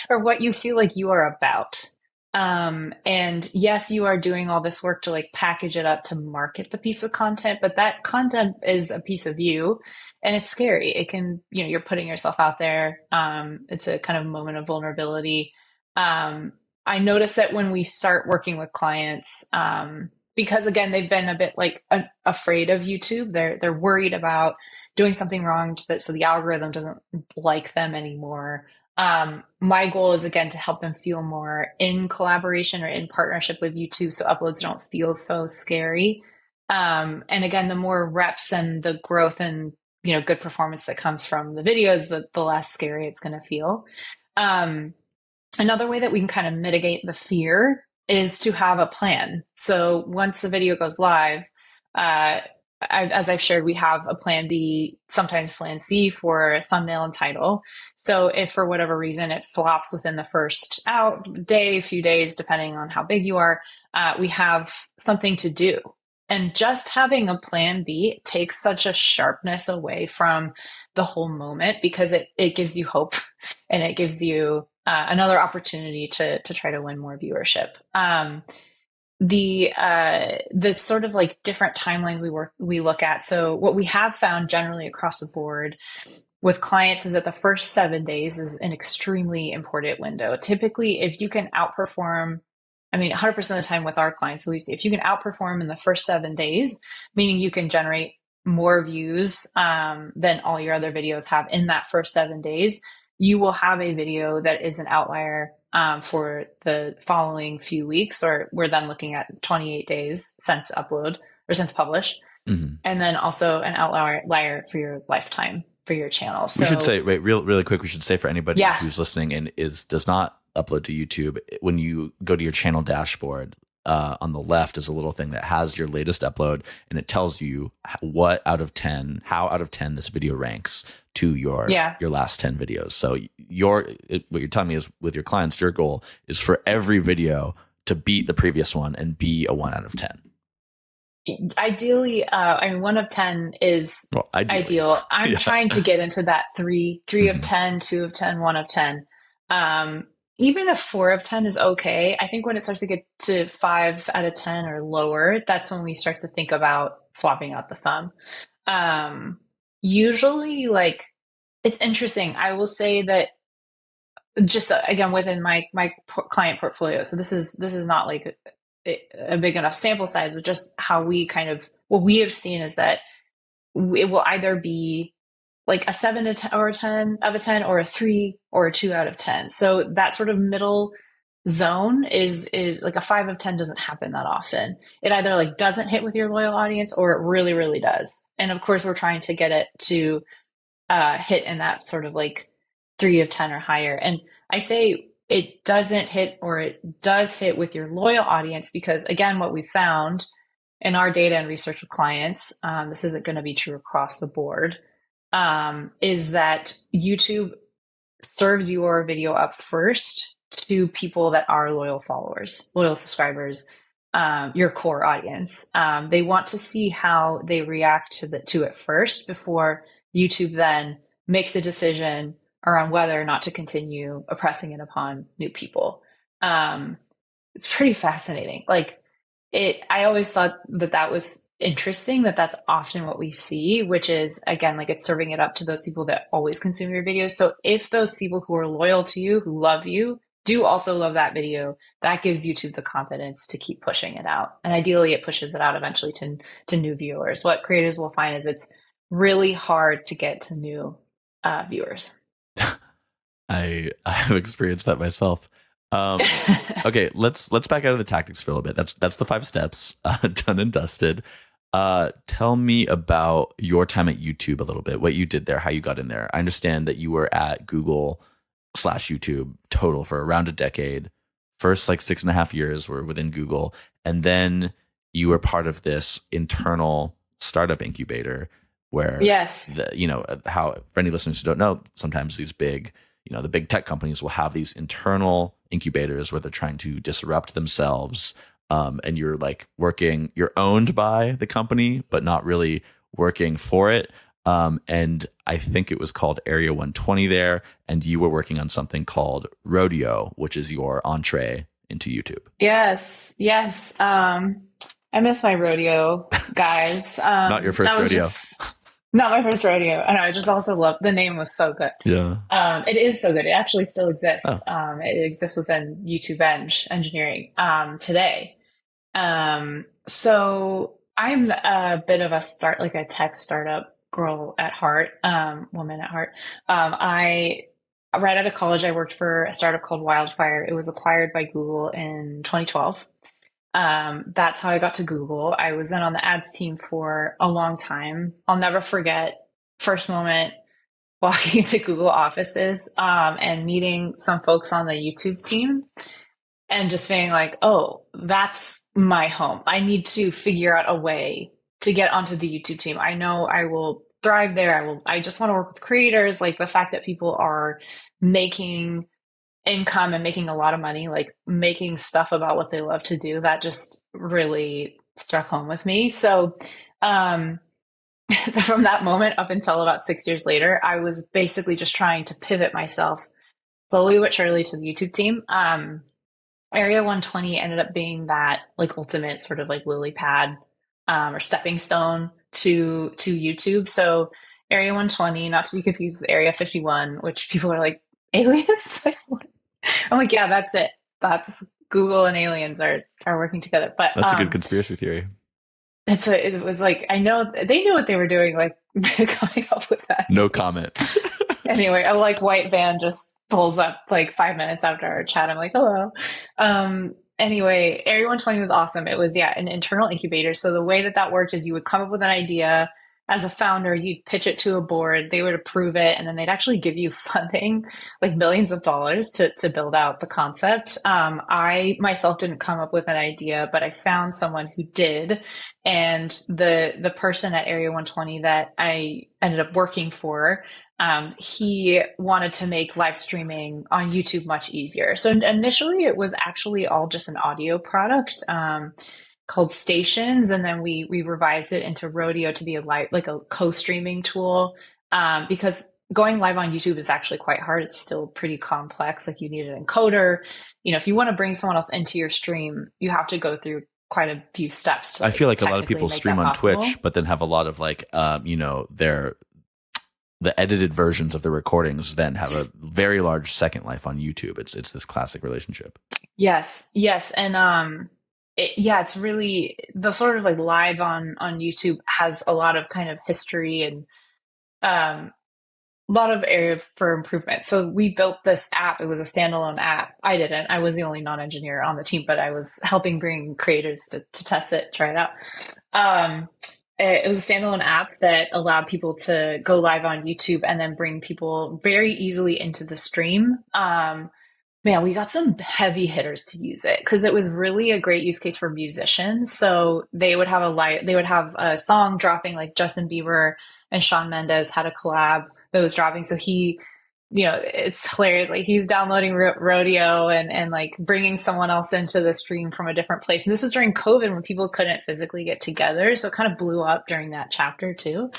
or what you feel like you are about. And yes, you are doing all this work to like package it up to market the piece of content, but that content is a piece of you and it's scary. It can, you're putting yourself out there. It's a kind of moment of vulnerability. I notice that when we start working with clients, because again, they've been a bit like afraid of YouTube. They're worried about doing something wrong so the algorithm doesn't like them anymore. My goal is again to help them feel more in collaboration or in partnership with YouTube, so uploads don't feel so scary. And again, the more reps and the growth and good performance that comes from the videos, the less scary it's going to feel. Another way that we can kind of mitigate the fear is to have a plan. So once the video goes live, as I've shared, we have a plan B, sometimes plan C for thumbnail and title. So if for whatever reason it flops within the first few days, depending on how big you are, we have something to do. And just having a plan B takes such a sharpness away from the whole moment, because it gives you hope and it gives you another opportunity to try to win more viewership. The sort of like different timelines we look at. So what we have found generally across the board with clients is that the first 7 days is an extremely important window. Typically, if you can outperform, 100% of the time with our clients, so we see if you can outperform in the first 7 days, meaning you can generate more views than all your other videos have in that first 7 days, you will have a video that is an outlier for the following few weeks, or we're then looking at 28 days since upload or since publish, and then also an outlier for your lifetime for your channel. So we should say, wait, really quick, we should say for anybody who's listening and does not upload to YouTube, when you go to your channel dashboard, on the left is a little thing that has your latest upload, and it tells you how out of 10 this video ranks to your last 10 videos. So what you're telling me is, with your clients, your goal is for every video to beat the previous one and be a 1 out of 10. Ideally, 1 of 10 is ideal. I'm trying to get into that 3 of 10, 2 of 10, 1 of 10. Even a 4 of 10 is okay. I think when it starts to get to 5 out of 10 or lower, that's when we start to think about swapping out the thumb. Usually, like, it's interesting. I will say that just again within my client portfolio. So this is not like a big enough sample size, but just how we what we have seen is that it will either be like a 7 to 10 or 10 out of 10, or a 3 or a 2 out of 10. So that sort of middle zone is like a 5 of 10 doesn't happen that often. It either like doesn't hit with your loyal audience, or it really, really does. And of course, we're trying to get it to hit in that sort of like 3 of 10 or higher. And I say it doesn't hit, or it does hit with your loyal audience, because again, what we found in our data and research with clients, this isn't going to be true across the board, is that YouTube serves your video up first to people that are loyal followers, loyal subscribers, your core audience. They want to see how they react to it first before YouTube then makes a decision around whether or not to continue oppressing it upon new people. It's pretty fascinating. Like I always thought that was interesting, that's often what we see, which is, again, like it's serving it up to those people that always consume your videos. So if those people who are loyal to you, who love you, do also love that video, that gives YouTube the confidence to keep pushing it out. And ideally it pushes it out eventually to new viewers. What creators will find is it's really hard to get to new viewers. I have experienced that myself. Okay, let's back out of the tactics for a little bit. That's the 5 steps, done and dusted. Tell me about your time at YouTube a little bit, what you did there, how you got in there. I understand that you were at Google/YouTube total for around a decade. First, like 6.5 years were within Google, and then you were part of this internal startup incubator where, how, for any listeners who don't know, sometimes these big, the big tech companies will have these internal incubators where they're trying to disrupt themselves. And you're you're owned by the company, but not really working for it. And I think it was called Area 120 there. And you were working on something called Rodeo, which is your entree into YouTube. Yes. I miss my rodeo, guys. Not your first rodeo. Not my first rodeo. And I just also love, the name was so good. Yeah. It is so good. It actually still exists. It exists within YouTube engineering today. So I'm a bit of a tech startup girl at heart, woman at heart. I right out of college, I worked for a startup called Wildfire. It was acquired by Google in 2012. That's how I got to Google. I was in on the ads team for a long time. I'll never forget first moment walking into Google offices, and meeting some folks on the YouTube team and just being like, oh, that's my home. I need to figure out a way to get onto the YouTube team. I know I will thrive there. I just want to work with creators. Like the fact that people are making income and making a lot of money, like making stuff about what they love to do, that just really struck home with me. So, from that moment up until about 6 years later, I was basically just trying to pivot myself slowly but surely to the YouTube team. Area 120 ended up being that like ultimate sort of like lily pad, or stepping stone to YouTube. So Area 120, not to be confused with Area 51, which people are like, aliens? Like, what? I'm like, yeah, that's it. That's Google and aliens are working together. But That's a good conspiracy theory. it was like, I know they knew what they were doing, like coming up with that. No comment. Anyway, a like white van just pulls up like 5 minutes after our chat. I'm like, hello. Anyway, Area 120 was awesome. It was, an internal incubator. So the way that worked is you would come up with an idea as a founder, you'd pitch it to a board, they would approve it, and then they'd actually give you funding, like millions of dollars to build out the concept. I myself didn't come up with an idea, but I found someone who did. And the person at Area 120 that I ended up working for, he wanted to make live streaming on YouTube much easier. So initially it was actually all just an audio product, called Stations, and then we revised it into Rodeo to be a co-streaming tool, because going live on YouTube is actually quite hard. It's still pretty complex. Like you need an encoder. If you want to bring someone else into your stream, you have to go through quite a few steps to, I feel like a lot of people stream on Twitch, but then have a lot of the edited versions of the recordings then have a very large second life on YouTube. It's this classic relationship. Yes. And it's really the sort of like live on YouTube has a lot of kind of history and a lot of area for improvement. So we built this app. It was a standalone app. I didn't. I was the only non-engineer on the team, but I was helping bring creators to test it, try it out. It was a standalone app that allowed people to go live on YouTube and then bring people very easily into the stream. Man, we got some heavy hitters to use it because it was really a great use case for musicians. So they would have a song dropping, like Justin Bieber and Shawn Mendes had a collab that was dropping. So he, it's hilarious. Like he's downloading Rodeo and like bringing someone else into the stream from a different place. And this was during COVID when people couldn't physically get together. So it kind of blew up during that chapter too.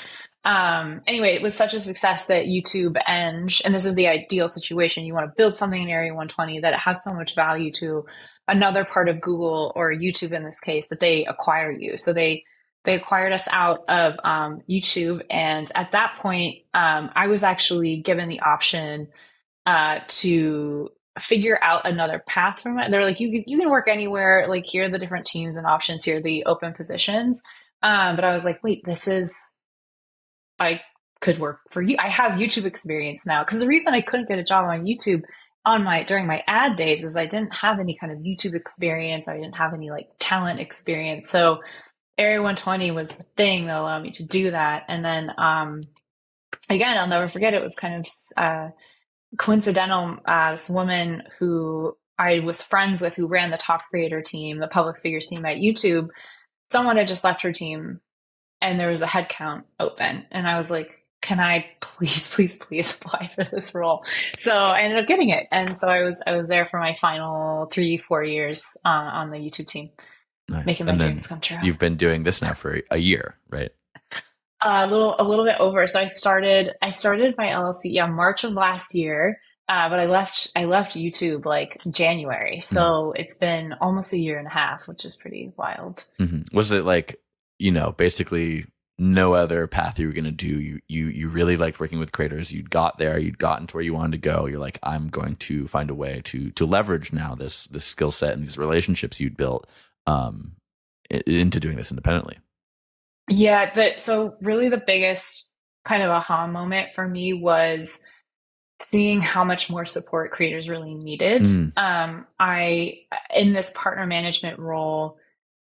Anyway, it was such a success that YouTube and this is the ideal situation. You want to build something in Area 120 that it has so much value to another part of Google or YouTube in this case that they acquire you. So they acquired us out of YouTube. And at that point, I was actually given the option to figure out another path from it. They're like, you can work anywhere. Like, here are the different teams and options. Here are the open positions. But I was like, wait, I could work for you. I have YouTube experience now. Because the reason I couldn't get a job on YouTube during my ad days is I didn't have any kind of YouTube experience, or I didn't have any like talent experience. So Area 120 was the thing that allowed me to do that. And then again, I'll never forget, it was kind of coincidental. This woman who I was friends with, who ran the top creator team, the public figures team at YouTube, someone had just left her team and there was a headcount open. And I was like, can I please apply for this role? So I ended up getting it. And so I was there for my final 3-4 years on the YouTube team. Nice. Making my dreams come true. You've been doing this now for a year, right? A little bit over. So I started my LLC, March of last year. But I left YouTube like January. So It's been almost a year and a half, which is pretty wild. Mm-hmm. Was it like, basically no other path you were going to do? You really liked working with creators. You'd gotten to where you wanted to go. You're like, I'm going to find a way to leverage now this skill set and these relationships you'd built into doing this independently? Yeah, so really the biggest kind of aha moment for me was seeing how much more support creators really needed. Mm. I in this partner management role,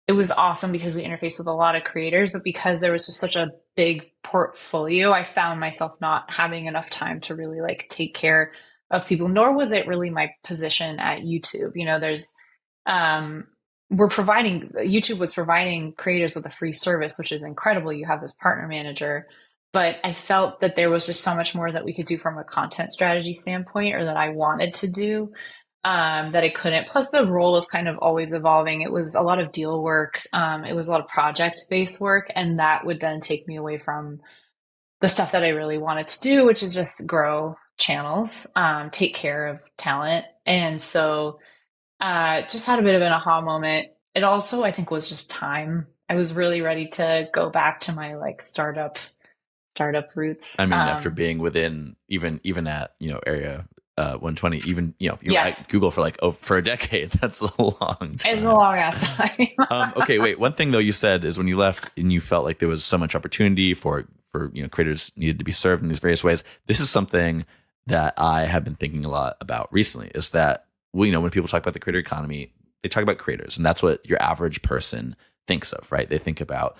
it was awesome because we interfaced with a lot of creators, but because there was just such a big portfolio, I found myself not having enough time to really like take care of people, nor was it really my position at YouTube. There's YouTube was providing creators with a free service, which is incredible. You have this partner manager, but I felt that there was just so much more that we could do from a content strategy standpoint, or that I wanted to do, that I couldn't. Plus, the role was kind of always evolving. It was a lot of deal work. It was a lot of project-based work, and that would then take me away from the stuff that I really wanted to do, which is just grow channels, take care of talent. And so just had a bit of an aha moment. It also, I think, was just time. I was really ready to go back to my like startup roots. I mean, after being within even at area 120, even you were at Google for for a decade. That's a long time. It's a long ass time. Okay, wait. One thing though you said is when you left and you felt like there was so much opportunity for creators needed to be served in these various ways. This is something that I have been thinking a lot about recently. Is that when people talk about the creator economy, they talk about creators, and that's what your average person thinks of, right? They think about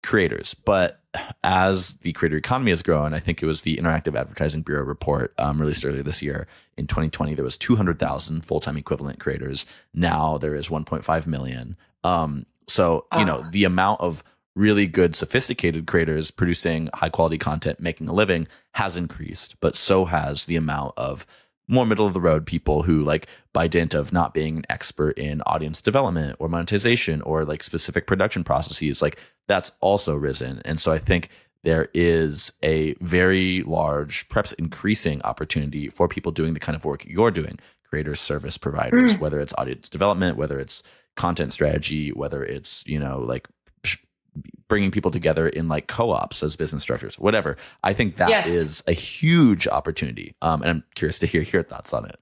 creators. But as the creator economy has grown, I think it was the Interactive Advertising Bureau report released earlier this year. In 2020, there was 200,000 full-time equivalent creators. Now there is 1.5 million. The amount of really good, sophisticated creators producing high-quality content, making a living has increased, but so has the amount of more middle of the road people who, like, by dint of not being an expert in audience development or monetization or like specific production processes, like that's also risen. And so I think there is a very large, perhaps increasing opportunity for people doing the kind of work you're doing, creators, service providers, whether it's audience development, whether it's content strategy, whether it's, bringing people together in like co-ops as business structures, whatever. I think that is a huge opportunity. And I'm curious to hear your thoughts on it.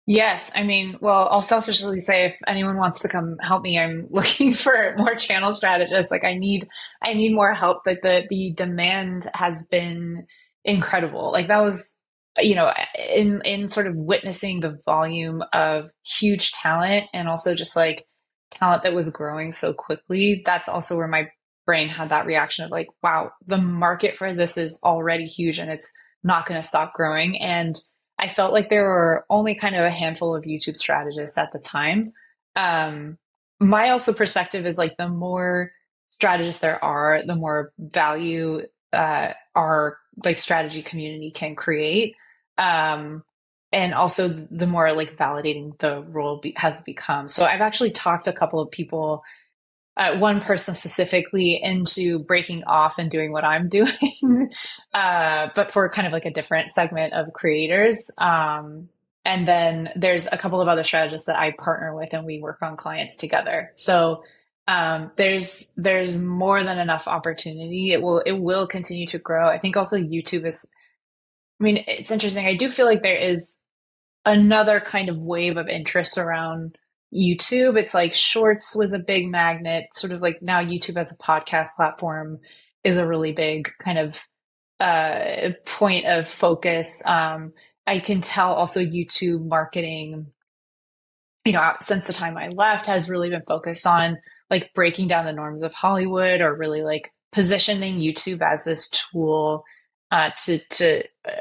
Yes. I mean, well, I'll selfishly say if anyone wants to come help me, I'm looking for more channel strategists. Like I need more help. But the demand has been incredible. Like that was, in sort of witnessing the volume of huge talent and also just like talent that was growing so quickly. That's also where my brain had that reaction of like, wow, the market for this is already huge and it's not going to stop growing. And I felt like there were only kind of a handful of YouTube strategists at the time. My also perspective is like the more strategists there are, the more value our like strategy community can create. And also the more like validating the role has become. So I've actually talked to a couple of people, one person specifically, into breaking off and doing what I'm doing, but for kind of like a different segment of creators. And then there's a couple of other strategists that I partner with and we work on clients together. So there's more than enough opportunity. It will continue to grow. I think also YouTube it's interesting. I do feel like there is another kind of wave of interest around YouTube. It's like Shorts was a big magnet, sort of like now YouTube as a podcast platform is a really big kind of point of focus. I can tell also YouTube marketing, since the time I left, has really been focused on like breaking down the norms of Hollywood, or really like positioning YouTube as this tool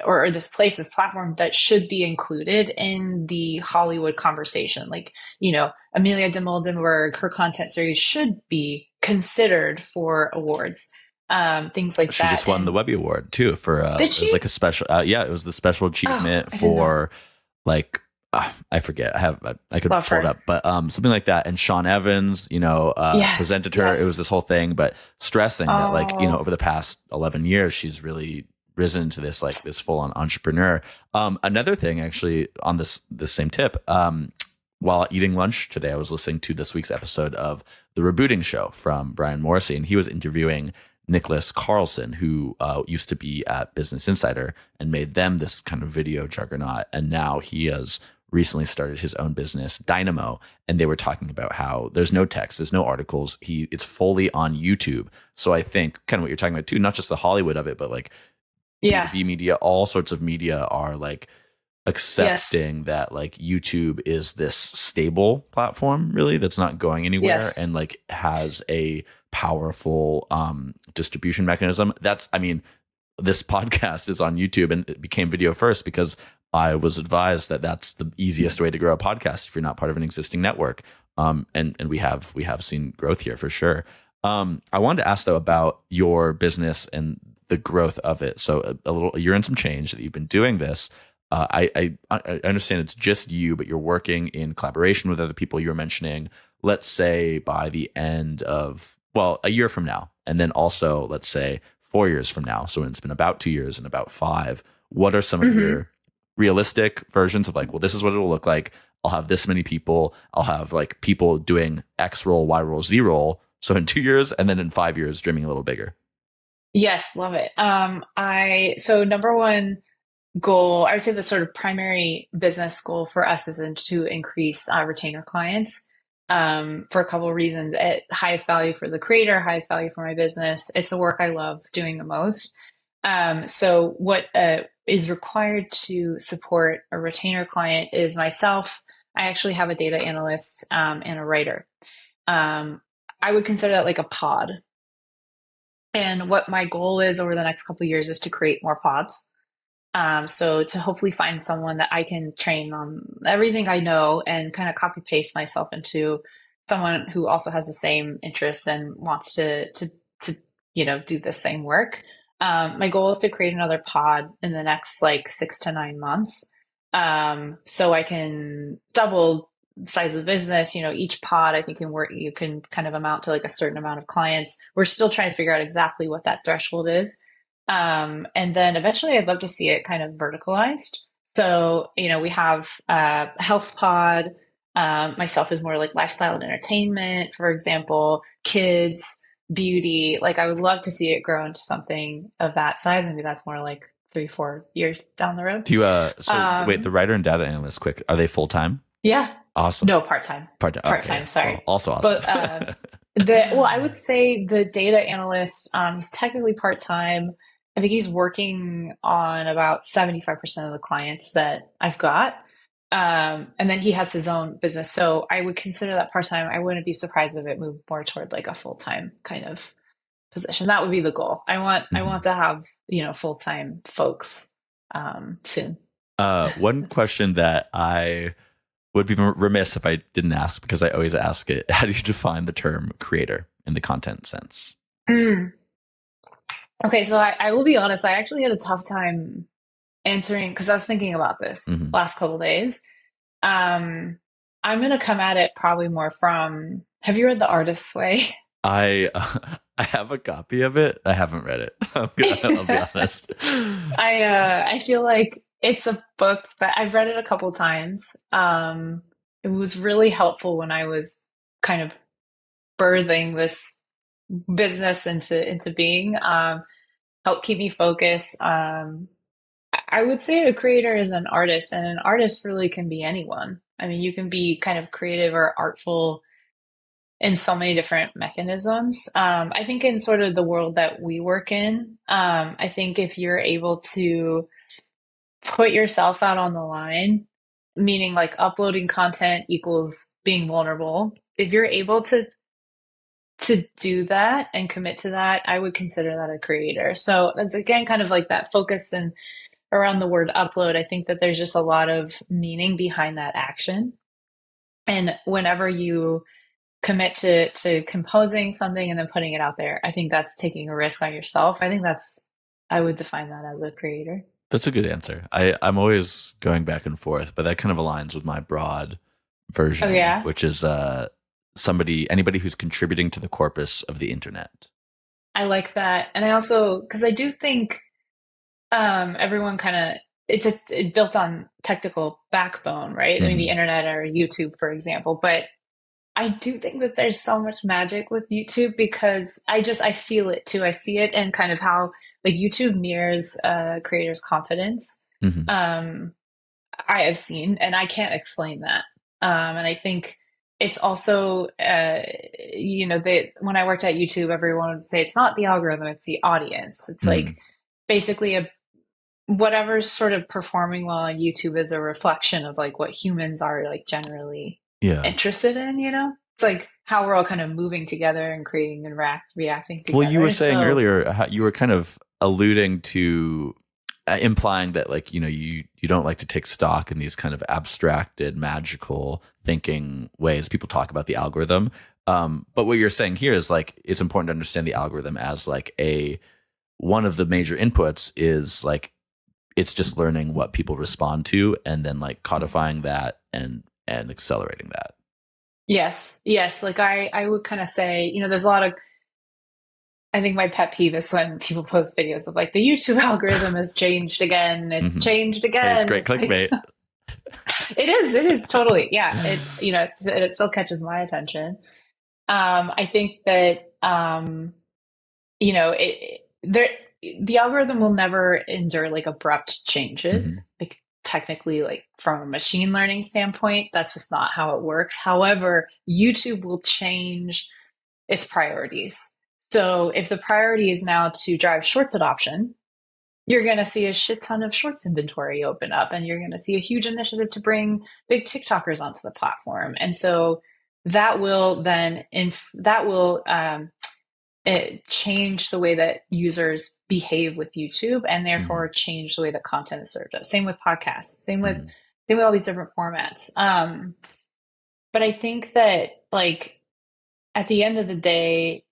or this platform that should be included in the Hollywood conversation. Like, Amelia de Moldenberg, her content series should be considered for awards. Things like that. She just won the Webby Award too for Did she? It was like a special it was the special achievement for like I forget. I could pull it up, but something like that. And Sean Evans, presented her. It was this whole thing, but stressing that like, over the past 11 years, she's really risen to this full on entrepreneur. Another thing actually on this same tip, while eating lunch today, I was listening to this week's episode of The Rebooting Show from Brian Morrissey, and he was interviewing Nicholas Carlson, who used to be at Business Insider and made them this kind of video juggernaut. And now he has recently started his own business, Dynamo, and they were talking about how there's no text, there's no articles. It's fully on YouTube. So I think kind of what you're talking about too, not just the Hollywood of it, but like Yeah. B2B media, all sorts of media are like accepting Yes. that like YouTube is this stable platform really that's not going anywhere Yes. and like has a powerful distribution mechanism. This podcast is on YouTube and it became video first because I was advised that that's the easiest way to grow a podcast if you're not part of an existing network. And we have seen growth here for sure. I wanted to ask though about your business and the growth of it. So a year and some change that you've been doing this. I understand it's just you, but you're working in collaboration with other people you were mentioning. Let's say by the end of, a year from now, and then also let's say 4 years from now. So it's been about 2 years and about 5. What are some of your realistic versions of like, well, this is what it'll look like. I'll have this many people. I'll have like people doing X role, Y role, Z role. So in 2 years, and then in 5 years, dreaming a little bigger. Yes, love it. So number one goal, I would say the sort of primary business goal for us is to increase retainer clients for a couple of reasons. At highest value for the creator, highest value for my business. It's the work I love doing the most. So what is required to support a retainer client is myself. I actually have a data analyst and a writer. I would consider that like a pod. And what my goal is over the next couple of years is to create more pods. So to hopefully find someone that I can train on everything I know and kind of copy paste myself into someone who also has the same interests and wants to do the same work. My goal is to create another pod in the next like 6 to 9 months. So I can double the size of the business. Each pod I think you can kind of amount to like a certain amount of clients. We're still trying to figure out exactly what that threshold is. And then eventually I'd love to see it kind of verticalized. So, we have a health pod. Myself is more like lifestyle and entertainment, for example, kids, beauty. Like I would love to see it grow into something of that size. Maybe that's more like 3-4 years down the road. Do you, wait, the writer and data analyst, quick, are they full-time? Yeah. Awesome. No, part-time. Part-time. Okay. Sorry. Well, also awesome. But, I would say the data analyst, he's technically part-time. I think he's working on about 75% of the clients that I've got. And then he has his own business. So I would consider that part-time. I wouldn't be surprised if it moved more toward like a full-time kind of position. That would be the goal. I want to have, full-time folks soon. One question that I would be remiss if I didn't ask, because I always ask it, how do you define the term creator in the content sense? Okay, so I will be honest, I actually had a tough time answering because I was thinking about this last couple of days. I'm going to come at it probably more from, have you read The Artist's Way? I have a copy of it. I haven't read it. I'll be honest. I feel like it's a book that I've read it a couple times. It was really helpful when I was kind of birthing this business into being. Helped keep me focused. I would say a creator is an artist, and an artist really can be anyone. I mean, you can be kind of creative or artful in so many different mechanisms. I think in sort of the world that we work in, I think if you're able to put yourself out on the line, meaning like uploading content equals being vulnerable. If you're able to do that and commit to that, I would consider that a creator. So that's again kind of like that focus and around the word upload. I think that there's just a lot of meaning behind that action. And whenever you commit to composing something and then putting it out there, I think that's taking a risk on yourself. I would define that as a creator. That's a good answer. I'm always going back and forth, but that kind of aligns with my broad version, which is anybody who's contributing to the corpus of the internet. I like that. And I also, because I do think everyone kind of, it's built on technical backbone, right? I mean, the internet or YouTube, for example, but I do think that there's so much magic with YouTube because I feel it too. I see it and kind of how like YouTube mirrors creators' confidence. I have seen, and I can't explain that. And I think it's also, when I worked at YouTube, everyone would say it's not the algorithm, it's the audience. It's Mm. like basically whatever's sort of performing well on YouTube is a reflection of like what humans are like generally interested in, It's like how we're all kind of moving together and creating and reacting together. Well, you were saying earlier how you were kind of alluding to implying that like, you don't like to take stock in these kind of abstracted, magical thinking ways people talk about the algorithm. But what you're saying here is like, it's important to understand the algorithm as like one of the major inputs is like, it's just learning what people respond to and then like codifying that and accelerating that. Yes. Like I would kind of say, there's a lot of, I think my pet peeve is when people post videos of like the YouTube algorithm has changed again. It's changed again. It's great clickbait. Like, it is totally. Yeah. It still catches my attention. I think that, the algorithm will never endure like abrupt changes. Like technically, like from a machine learning standpoint, that's just not how it works. However, YouTube will change its priorities. So if the priority is now to drive shorts adoption, you're going to see a shit ton of shorts inventory open up, and you're going to see a huge initiative to bring big TikTokers onto the platform. And so that will then, change the way that users behave with YouTube, and therefore change the way that content is served up. Same with podcasts, same with all these different formats. But I think that like at the end of the day,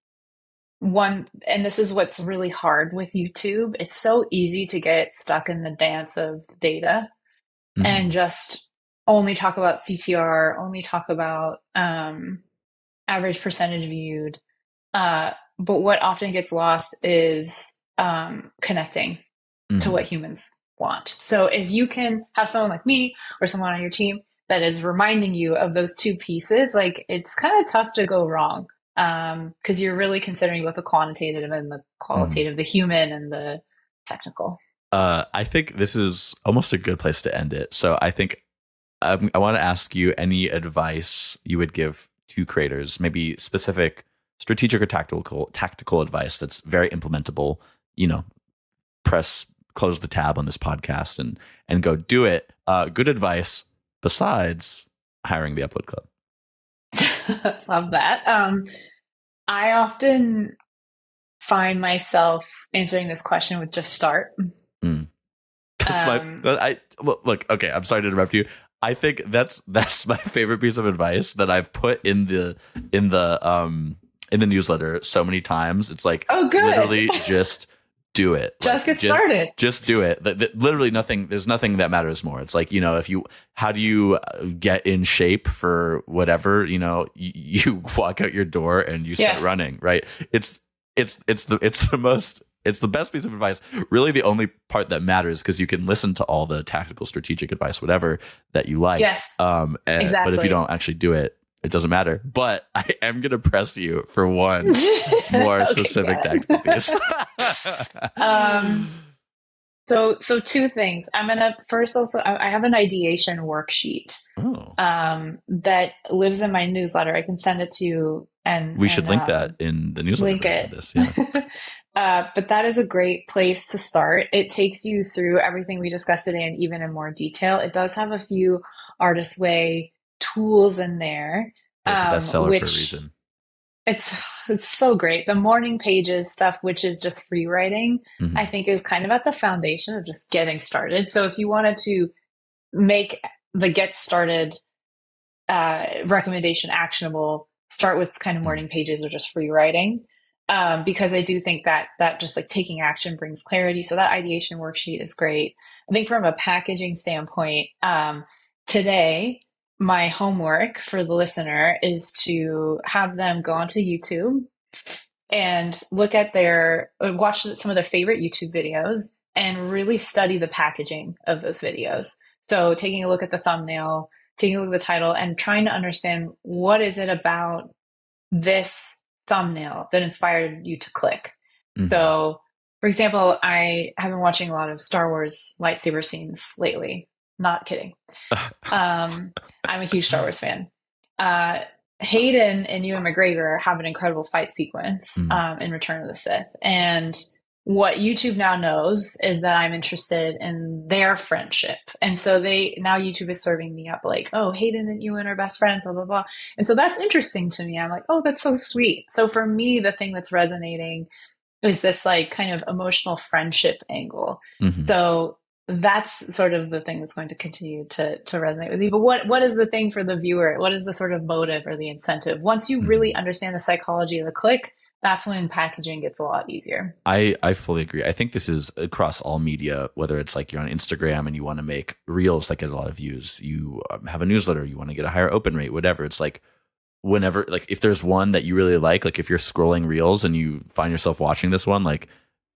and this is what's really hard with YouTube, it's so easy to get stuck in the dance of data and just only talk about CTR, only talk about average percentage viewed. But what often gets lost is connecting to what humans want. So if you can have someone like me or someone on your team that is reminding you of those two pieces, like it's kind of tough to go wrong. Because you're really considering both the quantitative and the qualitative, the human and the technical. I think this is almost a good place to end it. So I think I want to ask you any advice you would give to creators, maybe specific strategic or tactical advice that's very implementable. Close the tab on this podcast and go do it. Good advice besides hiring the Upload Club. Love that. I often find myself answering this question with just start. That's look. Okay, I'm sorry to interrupt you. I think that's my favorite piece of advice that I've put in the newsletter so many times. It's like, oh, good. Literally just do it. Just get started. Just do it. Literally nothing. There's nothing that matters more. It's like, how do you get in shape for whatever, you walk out your door and you start running, right? It's the best piece of advice. Really the only part that matters, because you can listen to all the tactical, strategic advice, whatever that you like. Yes. Exactly. But if you don't actually do it, it doesn't matter. But I am going to press you for one more specific tactical piece. So two things. I'm going to first also, I have an ideation worksheet that lives in my newsletter. I can send it to you. And we should link that in the newsletter. Link it. This, yeah. But that is a great place to start. It takes you through everything we discussed today and even in more detail. It does have a few Artist Way tools in there. It's a bestseller for a reason. It's so great. The morning pages stuff, which is just free writing, I think is kind of at the foundation of just getting started. So if you wanted to make the get started recommendation actionable, start with kind of morning pages or just free writing. Because I do think that just like taking action brings clarity. So that ideation worksheet is great. I think from a packaging standpoint, today, my homework for the listener is to have them go onto YouTube and look at watch some of their favorite YouTube videos and really study the packaging of those videos. So taking a look at the thumbnail, taking a look at the title, and trying to understand what is it about this thumbnail that inspired you to click. So, for example, I have been watching a lot of Star Wars lightsaber scenes lately. Not kidding. I'm a huge Star Wars fan. Hayden and Ewan McGregor have an incredible fight sequence in Return of the Sith. And what YouTube now knows is that I'm interested in their friendship. And so now YouTube is serving me up like, oh, Hayden and Ewan are best friends, blah, blah, blah. And so that's interesting to me. I'm like, oh, that's so sweet. So for me, the thing that's resonating is this like kind of emotional friendship angle. So that's sort of the thing that's going to continue to resonate with me. But what is the thing for the viewer? What is the sort of motive or the incentive? Once you really understand the psychology of the click, that's when packaging gets a lot easier. I fully agree. I think this is across all media, whether it's like you're on Instagram and you want to make reels that get a lot of views, you have a newsletter, you want to get a higher open rate, whatever. It's like whenever, like if there's one that you really like if you're scrolling reels and you find yourself watching this one, like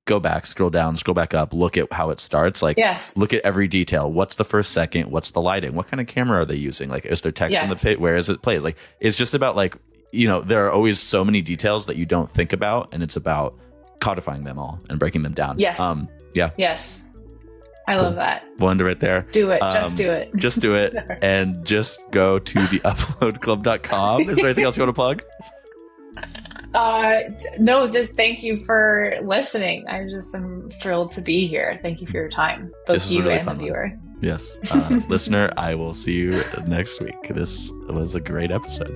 go back, scroll down, scroll back up, look at how it starts. Like, look at every detail. What's the first second? What's the lighting? What kind of camera are they using? Like, is there text in the pit? Where is it played? Like, it's just about like, there are always so many details that you don't think about, and it's about codifying them all and breaking them down. Yes. Yeah. Yes. I love that. Blender right there. Do it. Just do it. Just do it. And just go to theuploadclub.com. Is there anything else you want to plug? No, just thank you for listening. I just am thrilled to be here. Thank you for your time, both you and the viewer. Yes. Listener, I will see you next week. This was a great episode.